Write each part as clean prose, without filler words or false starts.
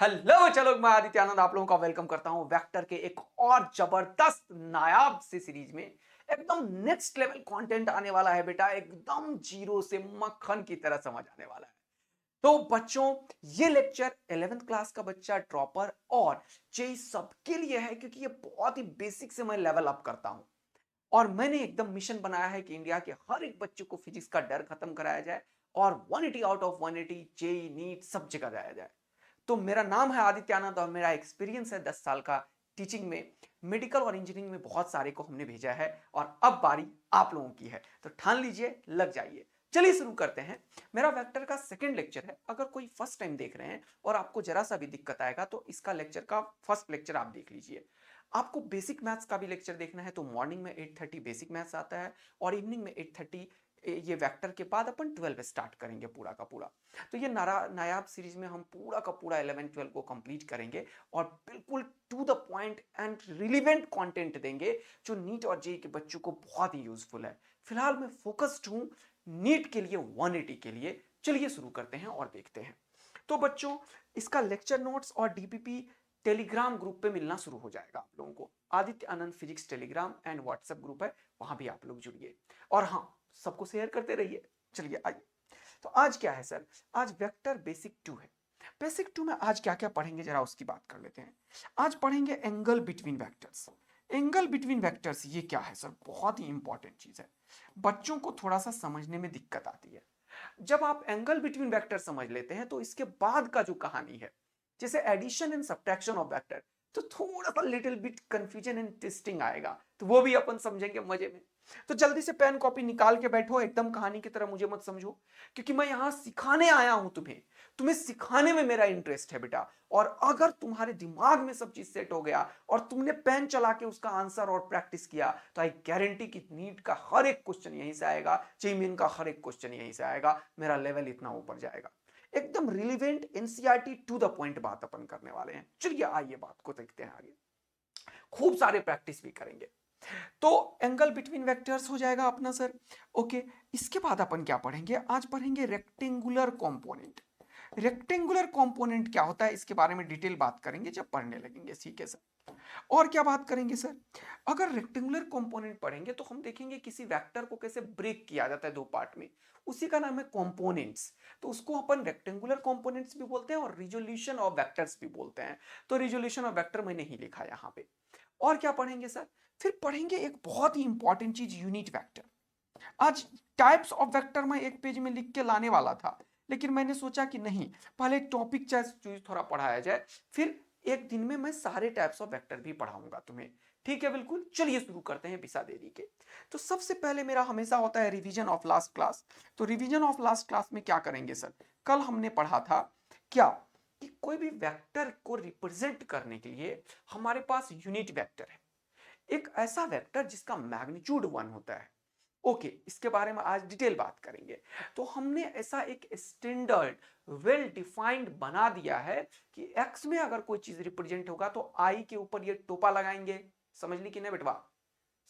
Hello चलो, मैं आदित्य आनंद आप लोगों का वेलकम करता हूं वेक्टर के एक और जबरदस्त नायाब सी सीरीज में। एकदम नेक्स्ट लेवल कंटेंट आने वाला है बेटा, एकदम जीरो से मक्खन की तरह समझ आने वाला है। तो बच्चों, ये लेक्चर 11th क्लास का बच्चा, ड्रॉपर और जेई सबके लिए है, क्योंकि ये बहुत ही बेसिक से मैं लेवल अप करता हूं। और मैंने एकदम मिशन बनाया है कि इंडिया के हर एक बच्चे को फिजिक्स का डर खत्म कराया जाए और 180 आउट ऑफ 180 जेई नीट सब जगह जाया जाए। तो मेरा नाम है आदित्य आनंद और मेरा एक्सपीरियंस है 10 साल का टीचिंग में। मेडिकल और इंजीनियरिंग में बहुत सारे को हमने भेजा है और अब बारी आप लोगों की है, तो ठान लीजिए, लग जाइए। चलिए शुरू करते हैं। मेरा वेक्टर का सेकंड लेक्चर है। अगर कोई फर्स्ट टाइम देख रहे हैं और आपको जरा सा भी दिक्कत आएगा तो इसका लेक्चर का फर्स्ट लेक्चर आप देख लीजिए। आपको बेसिक मैथ्स का भी लेक्चर देखना है तो मॉर्निंग में 8:30 बेसिक मैथ्स आता है और इवनिंग में 8:30 ये वेक्टर के बाद अपन 12 स्टार्ट करेंगे पूरा का पूरा। तो ये नायाब सीरीज में हम पूरा का पूरा 11-12 को कंप्लीट करेंगे और बिल्कुल to the point and relevant content देंगे जो नीट और जेई के बच्चों को बहुत ही यूजफुल है। फिलहाल मैं फोकस्ड हूं नीट के लिए, 180 के लिए। चलिए शुरू करते हैं और देखते हैं। तो बच्चों, इसका लेक्चर नोट्स और डीपीपी टेलीग्राम ग्रुप पे मिलना शुरू हो जाएगा आप लोगों को। Aditya Anand physics Telegram and WhatsApp group है, वहां भी आप लोग जुड़िए और हाँ, सबको शेयर करते रहिए। चलिए आइए। तो आज क्या है सर? आज वेक्टर बेसिक 2 है। बेसिक 2 में आज क्या क्या पढ़ेंगे जरा उसकी बात कर लेते हैं। आज पढ़ेंगे angle between vectors. Angle between vectors ये क्या है सर? बहुत ही इंपॉर्टेंट चीज है। बच्चों को थोड़ा सा समझने में दिक्कत आती है। जब आप एंगल बिटवीन वेक्टर समझ लेते हैं तो इसके बाद का जो कहानी है, जैसे addition and subtraction of vector, तो थोड़ा सा little bit confusion and twisting आएगा, तो वो भी अपन समझेंगे मजे में। तो जल्दी से पेन कॉपी निकाल के बैठो, एकदम कहानी की तरह मुझे मत समझो, क्योंकि मैं यहां सिखाने आया हूं तुम्हें। तुम्हें सिखाने में मेरा इंटरेस्ट है बेटा। और अगर तुम्हारे दिमाग में सब चीज सेट हो गया और तुमने पेन चला के उसका आंसर और प्रैक्टिस किया, तो आई गारंटी कि नीट का हर एक क्वेश्चन यहीं से आएगा, जेईई का हर एक क्वेश्चन यहीं से आएगा। मेरा लेवल इतना ऊपर जाएगा। एकदम relevant NCERT to the point बात अपन करने वाले हैं। चलिए आइए बात को देखते हैं आगे। खूब सारे प्रैक्टिस भी करेंगे। तो एंगल बिटवीन वेक्टर्स हो जाएगा अपना सर। ओके, इसके बाद अपन क्या पढ़ेंगे? आज पढ़ेंगे रेक्टेंगुलर कंपोनेंट। रेक्टेंगुलर कंपोनेंट क्या होता है इसके बारे में डिटेल बात करेंगे जब पढ़ने लगेंगे, ठीक है सर। और क्या बात करेंगे सर? अगर रेक्टेंगुलर कंपोनेंट पढ़ेंगे तो हम देखेंगे किसी वेक्टर को कैसे ब्रेक किया जाता है दो पार्ट में, उसी का नाम है कंपोनेंट्स। तो उसको अपन रेक्टेंगुलर कंपोनेंट्स भी बोलते हैं और रिजोल्यूशन ऑफ वेक्टर्स भी बोलते हैं। तो रिजोल्यूशन ऑफ वेक्टर मैंने ही लिखा यहां पे। और क्या पढ़ेंगे सर? फिर पढ़ेंगे एक बहुत ही इंपॉर्टेंट चीज, यूनिट वेक्टर। आज टाइप्स ऑफ वेक्टर मैं एक पेज में लिख के लाने वाला था, लेकिन मैंने सोचा कि नहीं, पहले टॉपिक चीज थोड़ा पढ़ाया जाए, फिर एक दिन में मैं सारे टाइप्स ऑफ वेक्टर भी पढ़ाऊंगा तुम्हें। ठीक है, बिल्कुल। चलिए शुरू करते हैं बिना देरी के। तो सबसे पहले मेरा हमेशा होता है रिवीजन ऑफ लास्ट क्लास। तो रिवीजन ऑफ लास्ट क्लास में क्या करेंगे सर? कल हमने पढ़ा था क्या कि कोई भी वेक्टर को रिप्रेजेंट करने के लिए हमारे पास यूनिट वेक्टर है। एक ऐसा वेक्टर जिसका मैग्नीट्यूड 1 होता है। ओके, इसके बारे में आज डिटेल बात करेंगे। तो हमने ऐसा एक स्टैंडर्ड वेल डिफाइंड बना दिया है कि एक्स में अगर कोई चीज रिप्रेजेंट होगा तो आई के ऊपर ये टोपा लगाएंगे। समझ ली कि नहीं बेटवा?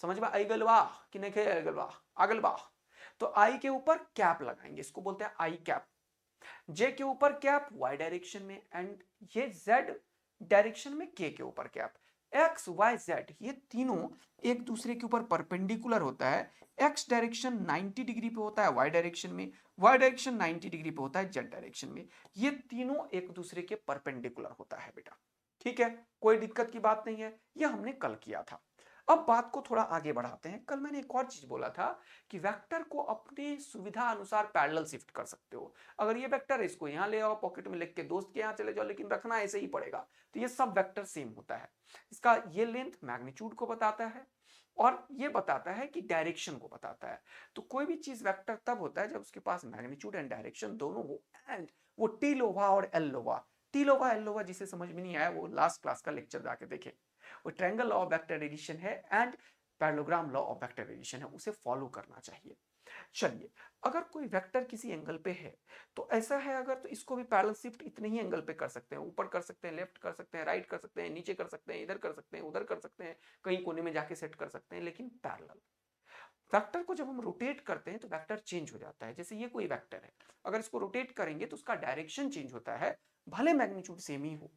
समझ में आई गलवा कि नहीं खे गलवा? आगलवा। तो आई के ऊपर कैप लगाएंगे, इसको बोलते हैं आई कैप। जे के ऊपर कैप वाई डायरेक्शन में, एंड ये जेड डायरेक्शन में के ऊपर कैप। एक्स वाई जेड ये तीनों एक दूसरे के ऊपर परपेंडिकुलर होता है। एक्स डायरेक्शन 90 डिग्री पे होता है वाई डायरेक्शन में, वाई डायरेक्शन 90 डिग्री पे होता है जेड डायरेक्शन में। ये तीनों एक दूसरे के परपेंडिकुलर होता है बेटा। ठीक है, कोई दिक्कत की बात नहीं है, ये हमने कल किया था। अब बात को थोड़ा आगे बढ़ाते हैं। कल मैंने एक और चीज बोला था कि वेक्टर को अपनी सुविधा अनुसार पैरेलल शिफ्ट कर सकते हो। अगर ये वेक्टर है, इसको यहां ले आओ, पॉकेट में लिख के दोस्त के यहां चले जाओ, लेकिन रखना ऐसे ही पड़ेगा। तो ये सब वेक्टर सेम होता है। इसका ये लेंथ मैग्नीट्यूड को बताता है और ये बताता है कि डायरेक्शन को बताता है। तो कोई भी चीज वेक्टर तब होता है जब उसके पास मैग्नीट्यूड एंड डायरेक्शन दोनों हो, एंड वो टी लोवा और एल लोवा। टी लोवा एल लोवा जिसे समझ में नहीं आया वो लास्ट क्लास का लेक्चर जाके देखे। वो triangle law of vector addition है and parallelogram law of vector addition है, उसे फॉलो करना चाहिए। चलिए, अगर कोई वेक्टर किसी एंगल पे है तो ऐसा है, अगर तो इसको भी पैरेलल शिफ्ट इतने ही एंगल पे कर सकते हैं, ऊपर कर सकते हैं, लेफ्ट कर सकते हैं, राइट कर सकते हैं, नीचे कर सकते हैं, इधर कर सकते हैं, उधर कर सकते हैं, कहीं कोने में जाके सेट कर सकते हैं, लेकिन पैरेलल। वेक्टर को जब हम रोटेट करते हैं तो वेक्टर चेंज हो जाता है। जैसे ये कोई वेक्टर है, अगर इसको रोटेट करेंगे तो उसका डायरेक्शन चेंज होता है, भले मैग्नीट्यूड सेम ही हो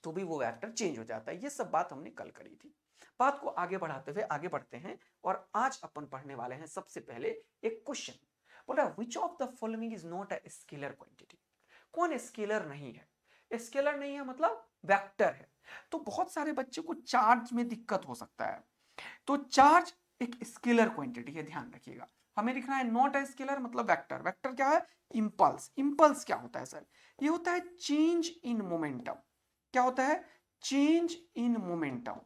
तो भी वो वेक्टर चेंज हो जाता है। ये सब बात हमने कल करी थी। बात को आगे बढ़ाते हुए आगे बढ़ते हैं और आज अपन पढ़ने वाले हैं सबसे पहले एक क्वेश्चन। बोला which of the following is not a scalar quantity. कौन स्केलर नहीं है? स्केलर नहीं है मतलब वेक्टर है। तो बहुत सारे बच्चों को चार्ज में दिक्कत हो सकता है। तो चार्ज एक स्केलर क्वांटिटी है, ध्यान रखिएगा। हमें लिखना है नॉट अ स्केलर मतलब वेक्टर। वेक्टर क्या है? इंपल्स। इंपल्स क्या होता है सर? ये होता है चेंज इन मोमेंटम। क्या होता है? Change in momentum.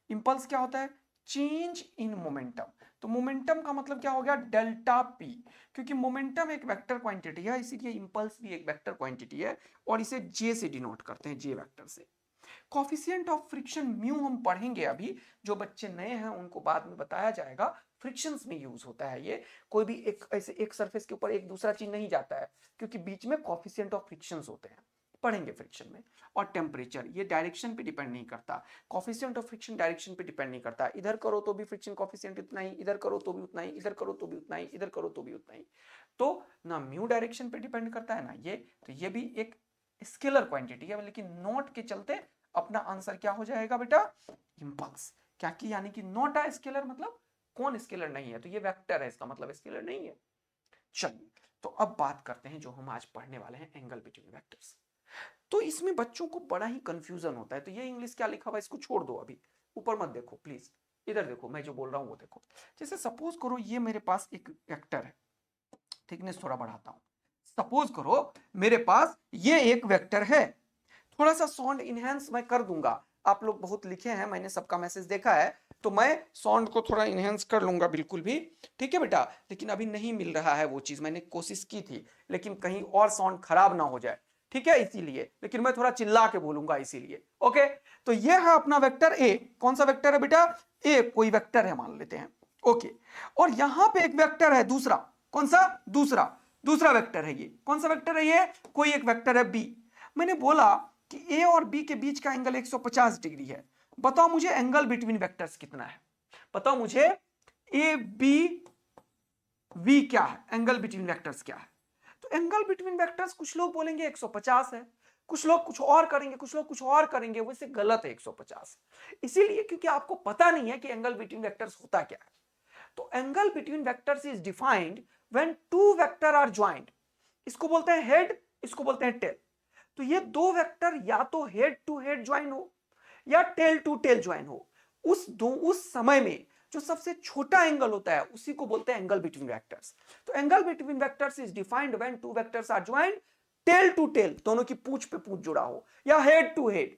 इंपल्स क्या होता है? Change in momentum. तो मोमेंटम का मतलब क्या हो गया? Delta P. क्योंकि मोमेंटम एक वेक्टर क्वांटिटी है इसीलिए इंपल्स भी एक वेक्टर क्वांटिटी है और इसे जे से डिनोट करते हैं, जे वेक्टर से। कॉफिशिएंट ऑफ फ्रिक्शन म्यू हम पढ़ेंगे अभी। जो बच्चे नए हैं उनको बाद में बताया जाएगा। फ्रिक्शंस में यूज होता है ये। कोई भी एक ऐसे एक सरफेस के ऊपर एक दूसरा चीज नहीं जाता है क्योंकि बीच में कॉफिशिएंट ऑफ फ्रिक्शंस होते हैं, पढ़ेंगे फ्रिक्शन में। और टेम्परेचर ये डायरेक्शन पे डिपेंड नहीं करता। कॉफिशिएंट ऑफ फ्रिक्शन डायरेक्शन पे डिपेंड नहीं करता। इधर करो तो भी फ्रिक्शन कॉफिशिएंट उतना ही, इधर करो तो भी उतना ही, इधर करो तो भी उतना ही, इधर करो तो भी उतना ही। तो ना म्यू डायरेक्शन पे डिपेंड करता है ना ये। तो ये भी एक स्केलर क्वांटिटी है, लेकिन नोट के चलते अपना आंसर क्या हो जाएगा बेटा? इंपल्स। क्या कि यानी कि नॉट अ स्केलर मतलब कौन स्केलर नहीं है? तो ये वेक्टर है, इसका मतलब स्केलर नहीं है। चलिए तो अब बात करते हैं जो हम आज पढ़ने वाले हैं, एंगल बिटवीन वेक्टर्स। तो इसमें बच्चों को बड़ा ही कंफ्यूजन होता है। तो ये इंग्लिश क्या लिखा हुआ है इसको छोड़ दो, अभी ऊपर मत देखो प्लीज, इधर देखो, मैं जो बोल रहा हूं वो देखो। जैसे सपोज करो ये मेरे पास एक वेक्टर है, थिकनेस थोड़ा बढ़ाता हूं। सपोज करो मेरे पास ये एक वेक्टर है। थोड़ा सा साउंड इनहेंस मैं कर दूंगा। आप लोग बहुत लिखे हैं, मैंने सबका मैसेज देखा है, तो मैं साउंड को थोड़ा इनहेंस कर लूंगा बिल्कुल भी। ठीक है बेटा, लेकिन अभी नहीं मिल रहा है वो चीज। मैंने कोशिश की थी लेकिन कहीं और साउंड खराब ना हो जाए, ठीक है, इसीलिए। लेकिन मैं थोड़ा चिल्ला के बोलूंगा इसीलिए। ओके, तो ये है अपना वेक्टर ए। कौन सा वेक्टर है बेटा? ए कोई वेक्टर है मान लेते हैं। ओके, और यहां पे एक वेक्टर है दूसरा। कौन सा? दूसरा। दूसरा वेक्टर है ये। कौन सा वेक्टर है ये? कोई एक वेक्टर है बी। मैंने बोला कि ए और बी के बीच का एंगल 150 डिग्री है। बताओ मुझे एंगल बिटवीन वेक्टर्स कितना है? बताओ मुझे ए बी वी क्या है, एंगल बिटवीन वेक्टर्स क्या है? तो एंगल बिटवीन वेक्टर्स कुछ लोग बोलेंगे 150 है, कुछ लोग कुछ और करेंगे, कुछ लोग कुछ और करेंगे। वैसे गलत है 150। इसीलिए क्योंकि आपको पता नहीं है कि एंगल बिटवीन वेक्टर्स होता क्या है। तो angle between vectors is defined when two vector are joined. इसको बोलते हैं हेड, इसको बोलते हैं टेल। तो ये दो वेक्टर या तो हेड टू हेड ज्वाइन हो या टेल टू टेल ज्वाइन हो। उस समय में जो सबसे छोटा एंगल होता है उसी को बोलते हैं एंगल बिटवीन वेक्टर्स। तो angle between vectors is defined when two vectors are joined tail to tail, दोनों की पूंछ पे पूंछ जुड़ा हो, या हेड टू हेड,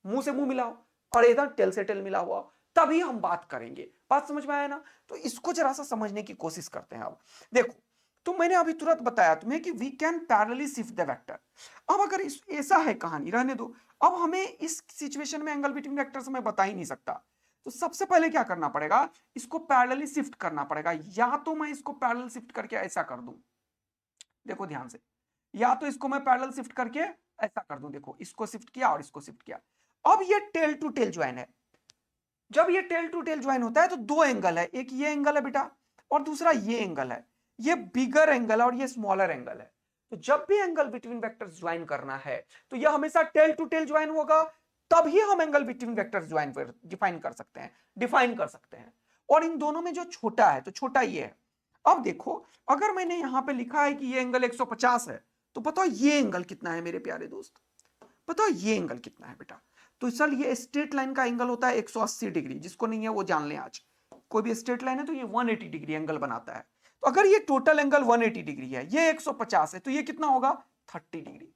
मुंह से मुंह मिला हो, और इधर टेल से टेल मिला हुआ, तभी हम बात करेंगे। बात समझ में आया ना? तो इसको जरा सा समझने की कोशिश करते हैं। अब देखो, तो मैंने अभी तुरंत बताया तुम्हें कि we can parallelly shift the vector. अब अगर ऐसा है कहानी, रहने दो। अब हमें इस सिचुएशन में एंगल बिटवीन वेक्टर्स मैं बता ही नहीं सकता। तो सबसे पहले क्या करना पड़ेगा? इसको पैरेलली शिफ्ट करना पड़ेगा। या तो मैं इसको पैरेलल शिफ्ट करके ऐसा कर दूं, देखो ध्यान से, या तो इसको मैं पैरेलल शिफ्ट करके ऐसा कर दूं। देखो, इसको शिफ्ट किया और इसको शिफ्ट किया। अब ये टेल टू टेल ज्वाइन है। जब ये टेल टू टेल ज्वाइन होता है तो दो एंगल है, एक ये एंगल है बेटा और दूसरा ये एंगल है। ये बिगर एंगल है और ये स्मॉलर एंगल है। तो जब भी एंगल बिटवीन वेक्टर्स ज्वाइन करना है तो यह हमेशा टेल टू टेल ज्वाइन होगा, तभी हम angle between vectors join define कर सकते हैं, डिफाइन कर सकते हैं। और इन दोनों में जो छोटा है तो छोटा ये है। अब देखो, अगर मैंने यहां पे लिखा है कि ये एंगल 150 है, तो बताओ ये एंगल कितना है मेरे प्यारे दोस्त? बताओ ये एंगल कितना है बेटा? तो चल, ये स्ट्रेट लाइन का एंगल होता है 180 डिग्री। जिसको नहीं है वो जान लें आज। कोई भी स्ट्रेट लाइन है तो ये 180 डिग्री एंगल बनाता है। तो अगर ये टोटल एंगल 180 डिग्री है, ये 150 है, तो ये कितना होगा? 30 डिग्री।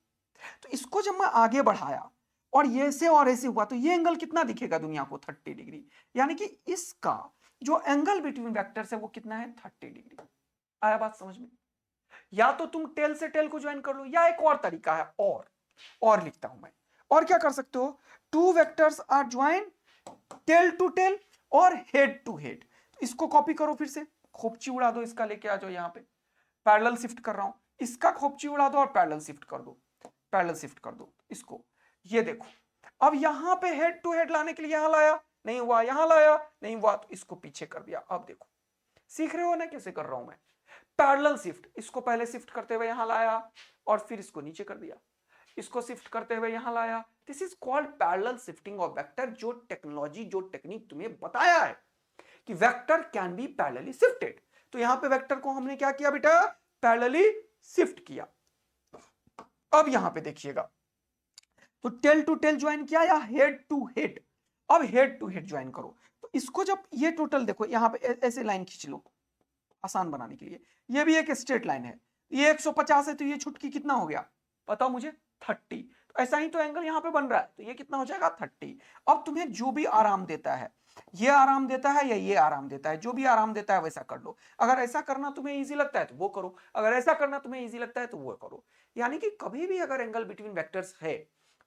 तो इसको जब मैं आगे बढ़ाया और ये से और ऐसे हुआ तो ये एंगल कितना दिखेगा दुनिया को? 30 डिग्री। यानी कि इसका जो एंगल बिटवीन वेक्टर्स है वो कितना है? 30 डिग्री। आया बात समझ में? या तो तुम टेल से टेल को ज्वाइन कर लो, या एक और तरीका है, और लिखता हूं मैं। और क्या कर सकते हो? Two vectors are join tail to tail और हेड टू हेड। इसको कॉपी करो, फिर से खोपची उड़ा दो, इसका लेके आ जाओ यहां पे। पैरेलल शिफ्ट कर रहा हूं, इसका खोपची उड़ा दो और पैरेलल शिफ्ट कर दो, पैरेलल शिफ्ट कर दो इसको। ये देखो, अब यहां पे हेड टू हेड लाने के लिए यहां लाया, नहीं हुआ, यहां लाया, नहीं हुआ, तो इसको पीछे कर दिया। अब देखो, सीख रहे हो ना कैसे कर रहा हूं मैं? पैरेलल शिफ्ट, इसको पहले शिफ्ट करते हुए यहां लाया और फिर इसको नीचे कर दिया। इसको शिफ्ट करते हुए यहां लाया। This is called parallel shifting of vector. जो टेक्नोलॉजी, जो टेक्निक तुम्हें बताया है कि vector can be parallelly shifted, तो यहां पे वेक्टर को हमने क्या किया बेटा, पैरेलली शिफ्ट किया। अब यहां पे देखिएगा, तो टेल टू टेल ज्वाइन किया या हेड टू हेड। अब हेड टू हेड ज्वाइन करो, तो इसको जब ये टोटल देखो यहां पे ऐसे लाइन खींच लो आसान बनाने के लिए। ये भी एक स्ट्रेट लाइन है, ये 150 है, तो ये छुटकी कितना हो गया बताओ मुझे, 30। तो ऐसा ही तो एंगल यहां पे बन रहा है, तो ये कितना हो जाएगा 30। अब तुम्हें जो भी आराम देता है, ये आराम देता है या ये आराम देता है, जो भी आराम देता है वैसा कर लो। अगर ऐसा करना तुम्हें इजी लगता है तो वो करो, अगर ऐसा करना तुम्हें इजी लगता है तो वो करो। यानी कि कभी भी अगर एंगल बिटवीन वेक्टर्स है,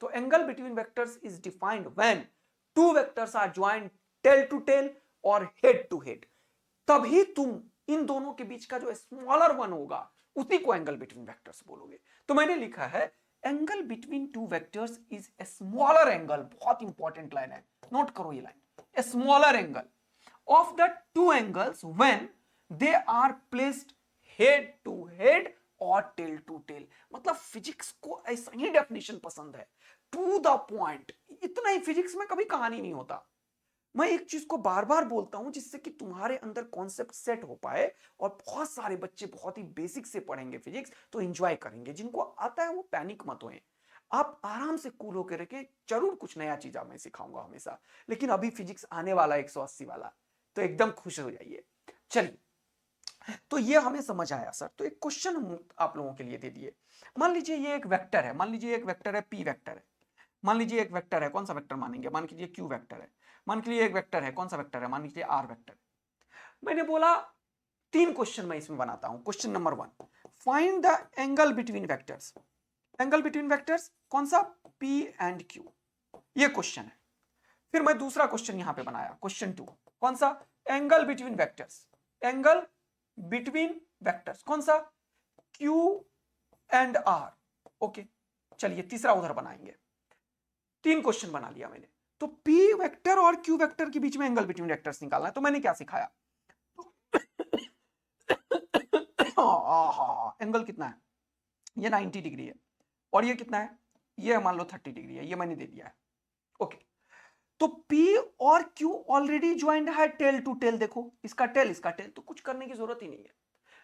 तो angle between vectors is defined when two vectors are joined tail to tail और हेड टू हेड। तभी तुम इन दोनों के बीच का जो स्मॉलर वन होगा उसी को एंगल बिटवीन वेक्टर्स बोलोगे। तो मैंने लिखा है angle between two vectors is a smaller angle. बहुत इंपॉर्टेंट लाइन है, नोट करो ये लाइन, a smaller angle of the two angles when they are placed head to head और टेल टू टेल। मतलब फिजिक्स को ऐसा ही डेफिनेशन पसंद है, टू द पॉइंट। इतना ही फिजिक्स में कभी कहानी नहीं होता। मैं एक चीज को बार बार बोलता हूं जिससे कि तुम्हारे अंदर कॉन्सेप्ट सेट हो पाए, और बहुत सारे बच्चे बहुत ही बेसिक से पढ़ेंगे फिजिक्स तो एंजॉय करेंगे। जिनको आता है वो पैनिक मत होए, आप आराम से कूल होकर रखें। जरूर कुछ नया चीज मैं सिखाऊंगा हमेशा, लेकिन अभी फिजिक्स आने वाला 180 वाला, तो एकदम खुश हो जाइए। चलिए, तो ये हमें समझ आया सर। तो एक क्वेश्चन आप लोगों के लिए दे दिए। मान लीजिए ये एक वेक्टर है, मान लीजिए एक वेक्टर है पी वेक्टर है, मान लीजिए एक वेक्टर है, कौन सा वेक्टर मानेंगे, मान लीजिए क्यू वेक्टर है, मान लीजिए एक वेक्टर है, कौन सा वेक्टर है, मान लीजिए आर वेक्टर। मैंने बोला 3 क्वेश्चन मैं इसमें बनाता हूं। Question number 1, find the angle between vectors. Angle between vectors कौन सा, पी एंड क्यू, ये क्वेश्चन है। फिर मैं दूसरा क्वेश्चन यहां पे बनाया, क्वेश्चन 2, कौन सा, angle between vectors. Angle between vectors कौन सा, क्यू एंड आर। ओके, चलिए तीसरा उधर बनाएंगे। 3 क्वेश्चन बना लिया मैंने। तो पी वेक्टर और क्यू वेक्टर के बीच में एंगल बिटवीन वेक्टर्स निकालना है। तो मैंने क्या सिखाया, एंगल कितना है, ये 90 डिग्री है, और ये कितना है, ये मान लो 30 डिग्री है, ये मैंने दे दिया है। ओके, तो P और Q ऑलरेडी ज्वाइंट है टेल टू टेल। देखो इसका टेल इसका टेल, तो कुछ करने की जरूरत ही नहीं है।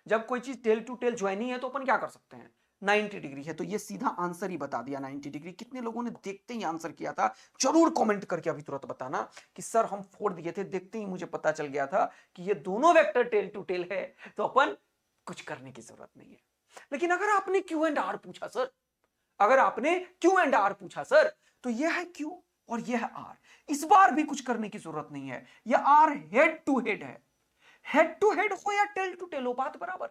जब कोई चीज टेल टू टेल ज्वाइन ही है तो अपन क्या कर सकते हैं, 90 डिग्री है, तो ये सीधा आंसर ही बता दिया 90 डिग्री। कितने लोगों ने देखते ही आंसर किया था, जरूर कमेंट करके अभी तुरंत बताना कि सर हम फोड़ दिए थे, देखते ही मुझे पता चल गया था कि ये दोनों वेक्टर टेल टू टेल है, तो अपन कुछ करने की जरूरत नहीं है। लेकिन अगर आपने क्यू एंड आर पूछा सर, अगर आपने क्यू एंड आर पूछा सर, तो यह है क्यू और यह है आर, इस बार भी कुछ करने की जरूरत नहीं है। यह आर हेड टू हेड है, हेड टू हेड हो या टेल टू टेल हो, बात बराबर।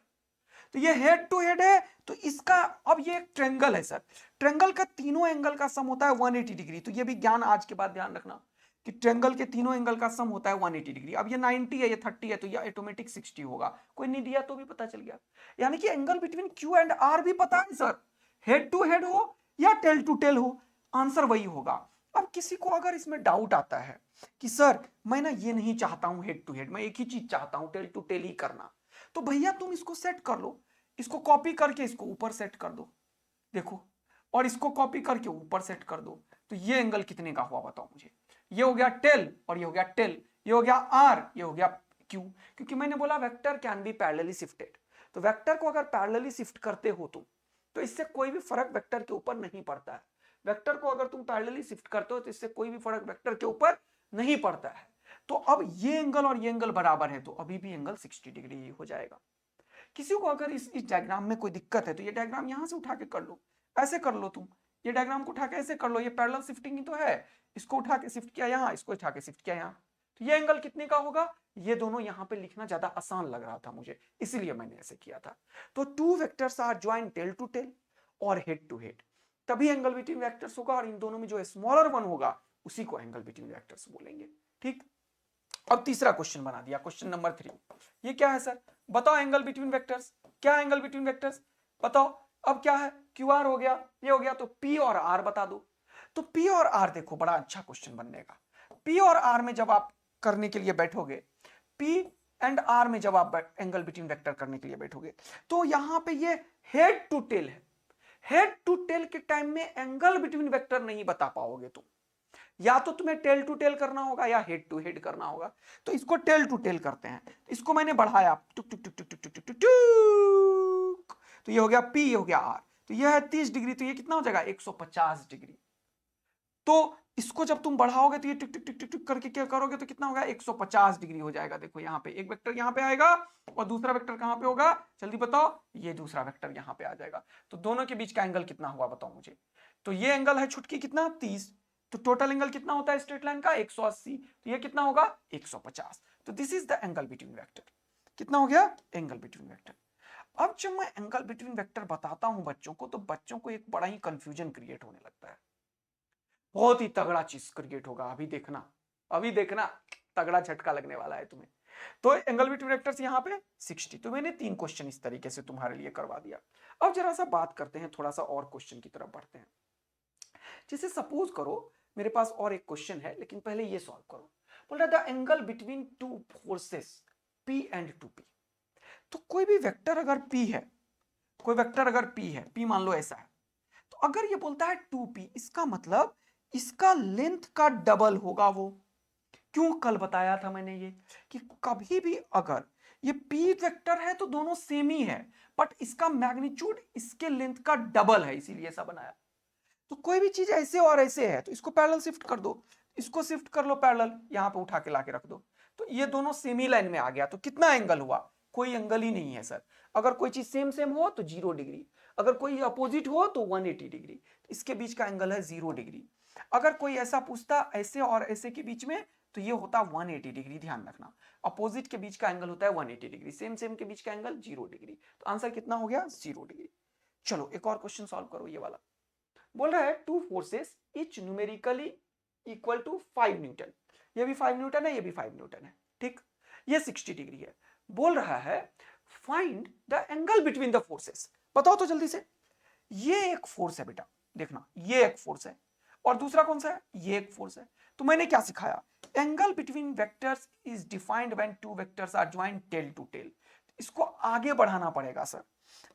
तो ये हेड टू हेड है, तो इसका, अब ये एक ट्रेंगल है सर, ट्रेंगल का तीनों एंगल का सम होता है 180 डिग्री। तो ये भी ज्ञान आज के बाद ध्यान रखना कि ट्रेंगल के तीनों एंगल का सम होता है 180 डिग्री। अब ये 90 है, ये 30 है, तो ये ऑटोमेटिक 60 होगा। कोई नहीं दिया तो भी पता चल गया। यानी कि angle between Q and R भी पता है सर, हेड टू हेड हो या टेल टू टेल हो, आंसर वही होगा। अब किसी को अगर इसमें डाउट आता है कि सर मैं ना ये नहीं चाहता हूं हेड टू हेड, मैं एक ही चीज चाहता हूं टेल टू टेल ही करना, तो भैया तुम इसको सेट कर लो, इसको कॉपी करके इसको ऊपर सेट कर दो, देखो, और इसको कॉपी करके ऊपर सेट कर दो। तो ये एंगल कितने का हुआ बताओ मुझे, ये हो गया टेल और ये हो गया टेल, ये हो गया आर, ये हो गया क्यू। क्योंकि मैंने बोला vector can be parallelly shifted, तो वेक्टर को अगर पैरेलली शिफ्ट करते हो तुम, तो इससे कोई भी फर्क वेक्टर के ऊपर नहीं पड़ता है। वेक्टर को अगर तुम पैरेलली शिफ्ट करते हो तो इससे कोई भी फर्क वेक्टर के ऊपर नहीं पड़ता है। तो अब ये एंगल और ये एंगल बराबर है, तो अभी भी एंगल 60 डिग्री हो जाएगा। किसी को अगर इस डायग्राम में कोई दिक्कत है तो ये डायग्राम यहां से उठा के कर लो, ऐसे कर लो, तुम ये डायग्राम को उठा के ऐसे कर लो, ये पैरेलल शिफ्टिंग ही तो है। इसको उठा के शिफ्ट किया यहां, इसको उठा के शिफ्ट किया यहां, तो ये एंगल कितने का होगा, ये दोनों यहां पे लिखना ज्यादा आसान लग रहा था मुझे, इसलिए मैंने ऐसे किया था। तो two vectors are join tail to tail और हेड टू हेड, तभी एंगल बिटवीन वेक्टर्स होगा, और इन दोनों में जो स्मॉलर वन होगा उसी को एंगल बिटवीन वेक्टर्स बोलेंगे। ठीक, अब तीसरा क्वेश्चन बना दिया, क्वेश्चन नंबर 3। ये क्या है सर, बताओ एंगल बिटवीन वेक्टर्स, क्या है एंगल बिटवीन वेक्टर्स बताओ। अब क्या है, क्यू आर हो गया, ये हो गया, तो पी और आर बता दो। तो पी और आर देखो बड़ा अच्छा क्वेश्चन बनने का। पी और आर में जब आप करने के लिए बैठोगे, पी एंड आर में जब आप एंगल बिटवीन वेक्टर करने के लिए बैठोगे, तो यहां पे ये हेड टू टेल है, हेड टू टेल के टाइम में एंगल बिटवीन वेक्टर नहीं बता पाओगे तुम, या तो तुम्हें टेल टू टेल करना होगा या हेड टू हेड करना होगा। तो इसको टेल टू टेल करते हैं, इसको मैंने बढ़ाया टुक टुक टुक टुक टुक टुक टुक टुक, तो ये हो गया पी, ये हो गया आर, तो ये है 30 डिग्री, तो ये कितना हो जाएगा 150 डिग्री। तो इसको जब तुम बढ़ाओगे तो ये टिक टिक टिक टिक टिक करके क्या करोगे तो कितना होगा 150 डिग्री हो जाएगा। देखो यहाँ पे एक वेक्टर यहाँ पे आएगा और दूसरा वेक्टर कहाँ पे होगा, जल्दी बताओ, ये दूसरा वेक्टर यहाँ पे आ जाएगा। तो दोनों के बीच का एंगल कितना हुआ बताओ मुझे। तो ये एंगल है छुटकी कितना 30, तो टोटल एंगल कितना होता है स्ट्रेट लाइन का 180, तो ये कितना होगा 150। तो this is the angle between vector. कितना हो गया एंगल बिटवीन वेक्टर। अब जब मैं एंगल बिटवीन वेक्टर बताता हूं बच्चों को, तो बच्चों को एक बड़ा ही कंफ्यूजन क्रिएट होने लगता है, बहुत ही तगड़ा चीज क्रिएट होगा, अभी देखना, अभी देखना, तगड़ा झटका लगने वाला है तुम्हें। तो एंगल बिटवीन वेक्टर्स यहाँ पे 60, तो मैंने 3 क्वेश्चन इस तरीके से तुम्हारे लिए करवा दिया। अब जरा सा बात करते हैं, थोड़ा सा और क्वेश्चन की तरफ बढ़ते हैं। जैसे सपोज करो मेरे पास और एक क्वेश्चन है, लेकिन पहले ये सॉल्व करो। बोल रहा the angle between two forces P and 2P। तो कोई भी वेक्टर अगर P है, कोई वेक्टर अगर P है, P मान लो ऐसा है, तो अगर ये बोलता है 2P, इसका मतलब इसका लेंथ का डबल होगा वो। क्यों, कल बताया था मैंने ये कि कभी भी अगर ये P वेक्टर है तो दोनों सेम ही है, बट इसका मैग्नीट्यूड इसके लेंथ का डबल है, इसीलिए ऐसा बनाया। तो कोई भी चीज ऐसे और ऐसे है तो इसको पैरेलल शिफ्ट कर दो, इसको शिफ्ट कर लो पैरेलल, यहां पे उठा के लाके रख दो, तो ये दोनों सेम ही लाइन में आ गया। तो कितना एंगल हुआ, कोई एंगल ही नहीं है सर। अगर कोई चीज सेम सेम हो तो 0 डिग्री, अगर कोई अपोजिट हो तो 180 डिग्री, इसके बीच का एंगल है 0 डिग्री। अगर कोई ऐसा पूछता ऐसे और ऐसे के बीच में, तो ये होता 180 डिग्री, ध्यान रखना। अपोजिट के बीच का एंगल होता है 180 डिग्री, सेम सेम के बीच का एंगल 0 डिग्री। तो आंसर कितना हो गया 0 डिग्री। चलो एक और क्वेश्चन सॉल्व करो, ये वाला। बोल रहा है two forces each numerically equal to 5 newton, ये भी 5 न्यूटन है, ये भी 5 न्यूटन है, ठीक। ये 60 डिग्री है। बोल रहा है find the angle between the forces. बताओ तो जल्दी से। ये एक फोर्स है बेटा, देखना, ये एक फोर्स है और दूसरा कौन सा है, ये एक फोर्स है। तो मैंने क्या सिखाया, angle between vectors is defined when two vectors are joined tail to tail. इसको आगे बढ़ाना पड़ेगा सर।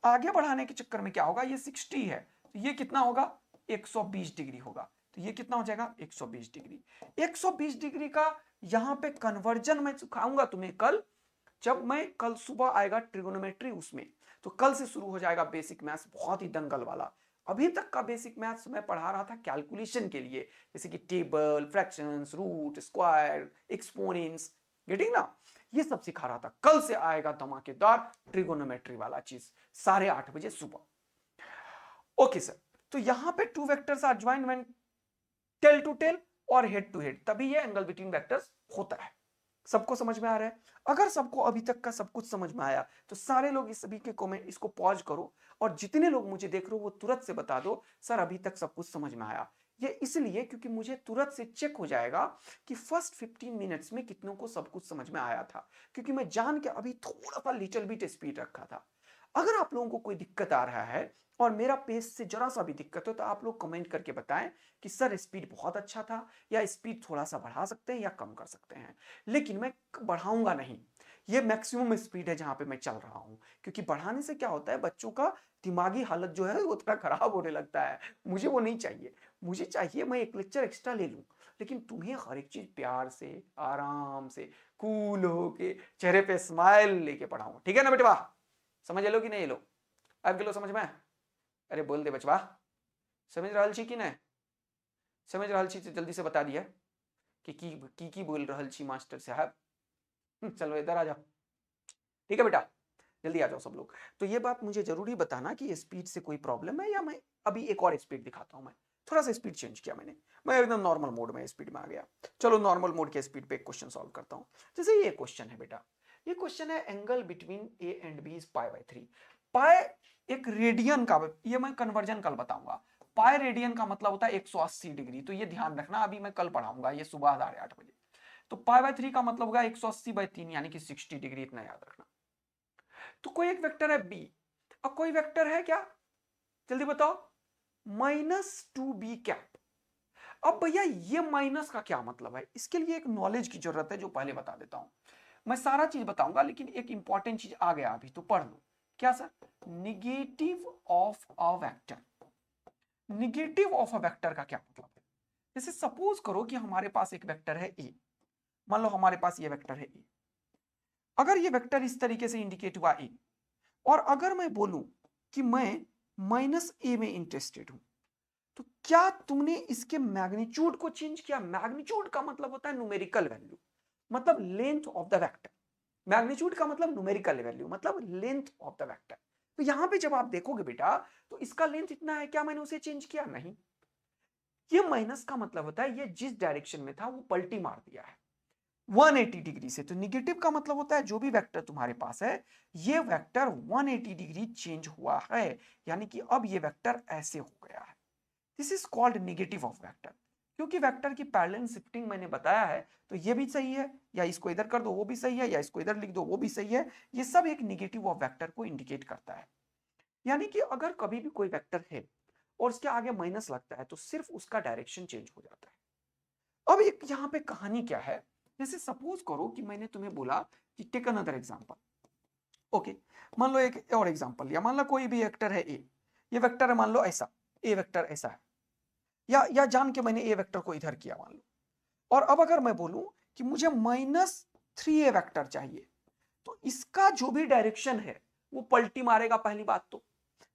आगे बढ़ाने के चक्कर में क्या होगा, ये 60 है तो ये कितना होगा 120 डिग्री होगा, तो ये कितना हो जाएगा 120 डिग्री। 120 डिग्री का यहां पे कन्वर्जन मैं सिखाऊंगा तुम्हें कल, जब मैं कल सुबह आएगा ट्रिगोनोमेट्री उसमें, तो कल से शुरू हो जाएगा बेसिक मैथ्स, बहुत ही दंगल वाला। अभी तक का बेसिक मैथ्स मैं पढ़ा रहा था कैलकुलेशन के लिए, जैसे कि table, fractions, root, square, exponents, getting ना, ये सब सिखा रहा था। कल से आएगा धमाकेदार ट्रिगोनोमेट्री वाला चीज 8:30 बजे सुबह। ओके सर, तो यहां पे two vectors are joined when tail to tail और हेड टू हेड, तभी ये एंगल बिटवीन वेक्टर्स होता है। सबको समझ में आ रहा है? अगर सबको अभी तक का सब कुछ समझ में आया तो सारे लोग इस सभी के कमेंट, इसको पॉज करो और जितने लोग मुझे देख रहे हो वो तुरंत से बता दो सर अभी तक सब कुछ समझ में आया। ये इसलिए क्योंकि मुझे तुरंत से चेक हो जाएगा कि फर्स्ट 15 मिनट्स में कितनों को सब कुछ समझ में आया था, क्योंकि मैं जान के अभी थोड़ा सा लिटिल बिट स्पीड रखा था। अगर आप लोगों को कोई दिक्कत आ रहा है और मेरा पेस से जरा सा भी दिक्कत हो तो आप लोग कमेंट करके बताएं कि सर स्पीड बहुत अच्छा था या स्पीड थोड़ा सा बढ़ा सकते हैं या कम कर सकते हैं। लेकिन मैं बढ़ाऊंगा नहीं, ये मैक्सिमम स्पीड है जहां पे मैं चल रहा हूं, क्योंकि बढ़ाने से क्या होता है बच्चों का दिमागी हालत जो है वो थोड़ा खराब होने लगता है। मुझे वो नहीं चाहिए, मुझे चाहिए मैं एक लेक्चर एक्स्ट्रा ले लूं, लेकिन तुम्हें हर एक चीज प्यार से, आराम से, कूल होके, चेहरे पे स्माइल लेके पढ़ाऊं, ठीक है ना बेटवा? समझ लो कि नहीं लो? अब लो समझ में? अरे बोल दे बचवा, समझ रहल छी कि नहीं? समझ रहल छी तो जल्दी से बता दिया कि की बोल रहल छी मास्टर साहब। चलो इधर आ जाओ, ठीक है बेटा, जल्दी आ जाओ सब लोग। तो ये बात मुझे जरूरी बताना कि स्पीड से कोई प्रॉब्लम है या मैं अभी एक और स्पीड दिखाता हूं। मैं थोड़ा सा स्पीड चेंज किया मैंने, मैं एकदम नॉर्मल मोड में स्पीड में आ गया। चलो नॉर्मल मोड के स्पीड पे एक क्वेश्चन सॉल्व करता हूं। जैसे ये क्वेश्चन है बेटा, ये क्वेश्चन है angle between A and B is पाई/3। पाई एक रेडियन का, ये मैं कन्वर्जन कल बताऊंगा। पाई रेडियन का मतलब होता है 180 डिग्री, तो ये ध्यान रखना, अभी मैं कल पढ़ाऊंगा ये सुबह 8:30 बजे। तो पाई/3 का मतलब होगा 180/3 यानी कि 60 डिग्री, इतना याद रखना। तो कोई एक वेक्टर है बी, अब कोई वेक्टर है क्या, जल्दी बताओ, -2b कैप। अब भैया ये माइनस का क्या मतलब है, इसके लिए एक नॉलेज की जरूरत है जो पहले बता देता हूं। मैं सारा चीज बताऊंगा लेकिन एक इंपॉर्टेंट चीज आ गया अभी, तो पढ़ लो। क्या sir? Negative of a vector, negative of a vector का क्या मतलब है? जैसे सपोज करो कि हमारे पास एक वेक्टर है ए, मान लो हमारे पास ये वेक्टर है ए। अगर ये वेक्टर इस तरीके से इंडिकेट हुआ ए, और अगर मैं बोलूं कि मैं माइनस ए में इंटरेस्टेड हूं, तो क्या तुमने इसके मैग्नीट्यूड को चेंज किया? मैग्नीट्यूड का मतलब होता है न्यूमेरिकल वैल्यू, मतलब length of the vector. Magnitude का मतलब न्यूमेरिकल वैल्यू, मतलब लेंथ ऑफ द वेक्टर। तो यहां पे जब आप देखोगे बेटा, तो इसका लेंथ इतना है, क्या मैंने उसे चेंज किया? नहीं। ये माइनस का मतलब होता है ये जिस डायरेक्शन में था वो पलटी मार दिया है 180 डिग्री से। तो निगेटिव का मतलब होता है जो भी वेक्टर तुम्हारे पास है, ये वेक्टर 180 डिग्री चेंज हुआ है, यानी कि अब ये वेक्टर ऐसे हो गया है। This is called negative of vector. क्योंकि वेक्टर की पैरेलल शिफ्टिंग मैंने बताया है, तो ये भी सही है, या इसको इधर कर दो वो भी सही है, या इसको इधर लिख दो वो भी सही है। ये सब एक निगेटिव ऑफ वेक्टर को इंडिकेट करता है। यानी कि अगर कभी भी कोई वेक्टर है और उसके आगे माइनस लगता है, तो सिर्फ उसका डायरेक्शन चेंज हो जाता है। अब एक यहाँ पे कहानी क्या है, जैसे सपोज करो कि मैंने तुम्हें बोला कि टेक अनदर एग्जांपल। ओके, मान लो एक और एग्जांपल लिया, मान लो कोई भी वेक्टर है ए, ये वेक्टर है मान लो ऐसा, ए वेक्टर ऐसा है, या जान के मैंने ए वेक्टर को इधर किया मान लो। और अब अगर मैं बोलूं कि मुझे -3a वेक्टर चाहिए, तो इसका जो भी डायरेक्शन है वो पलटी मारेगा पहली बात तो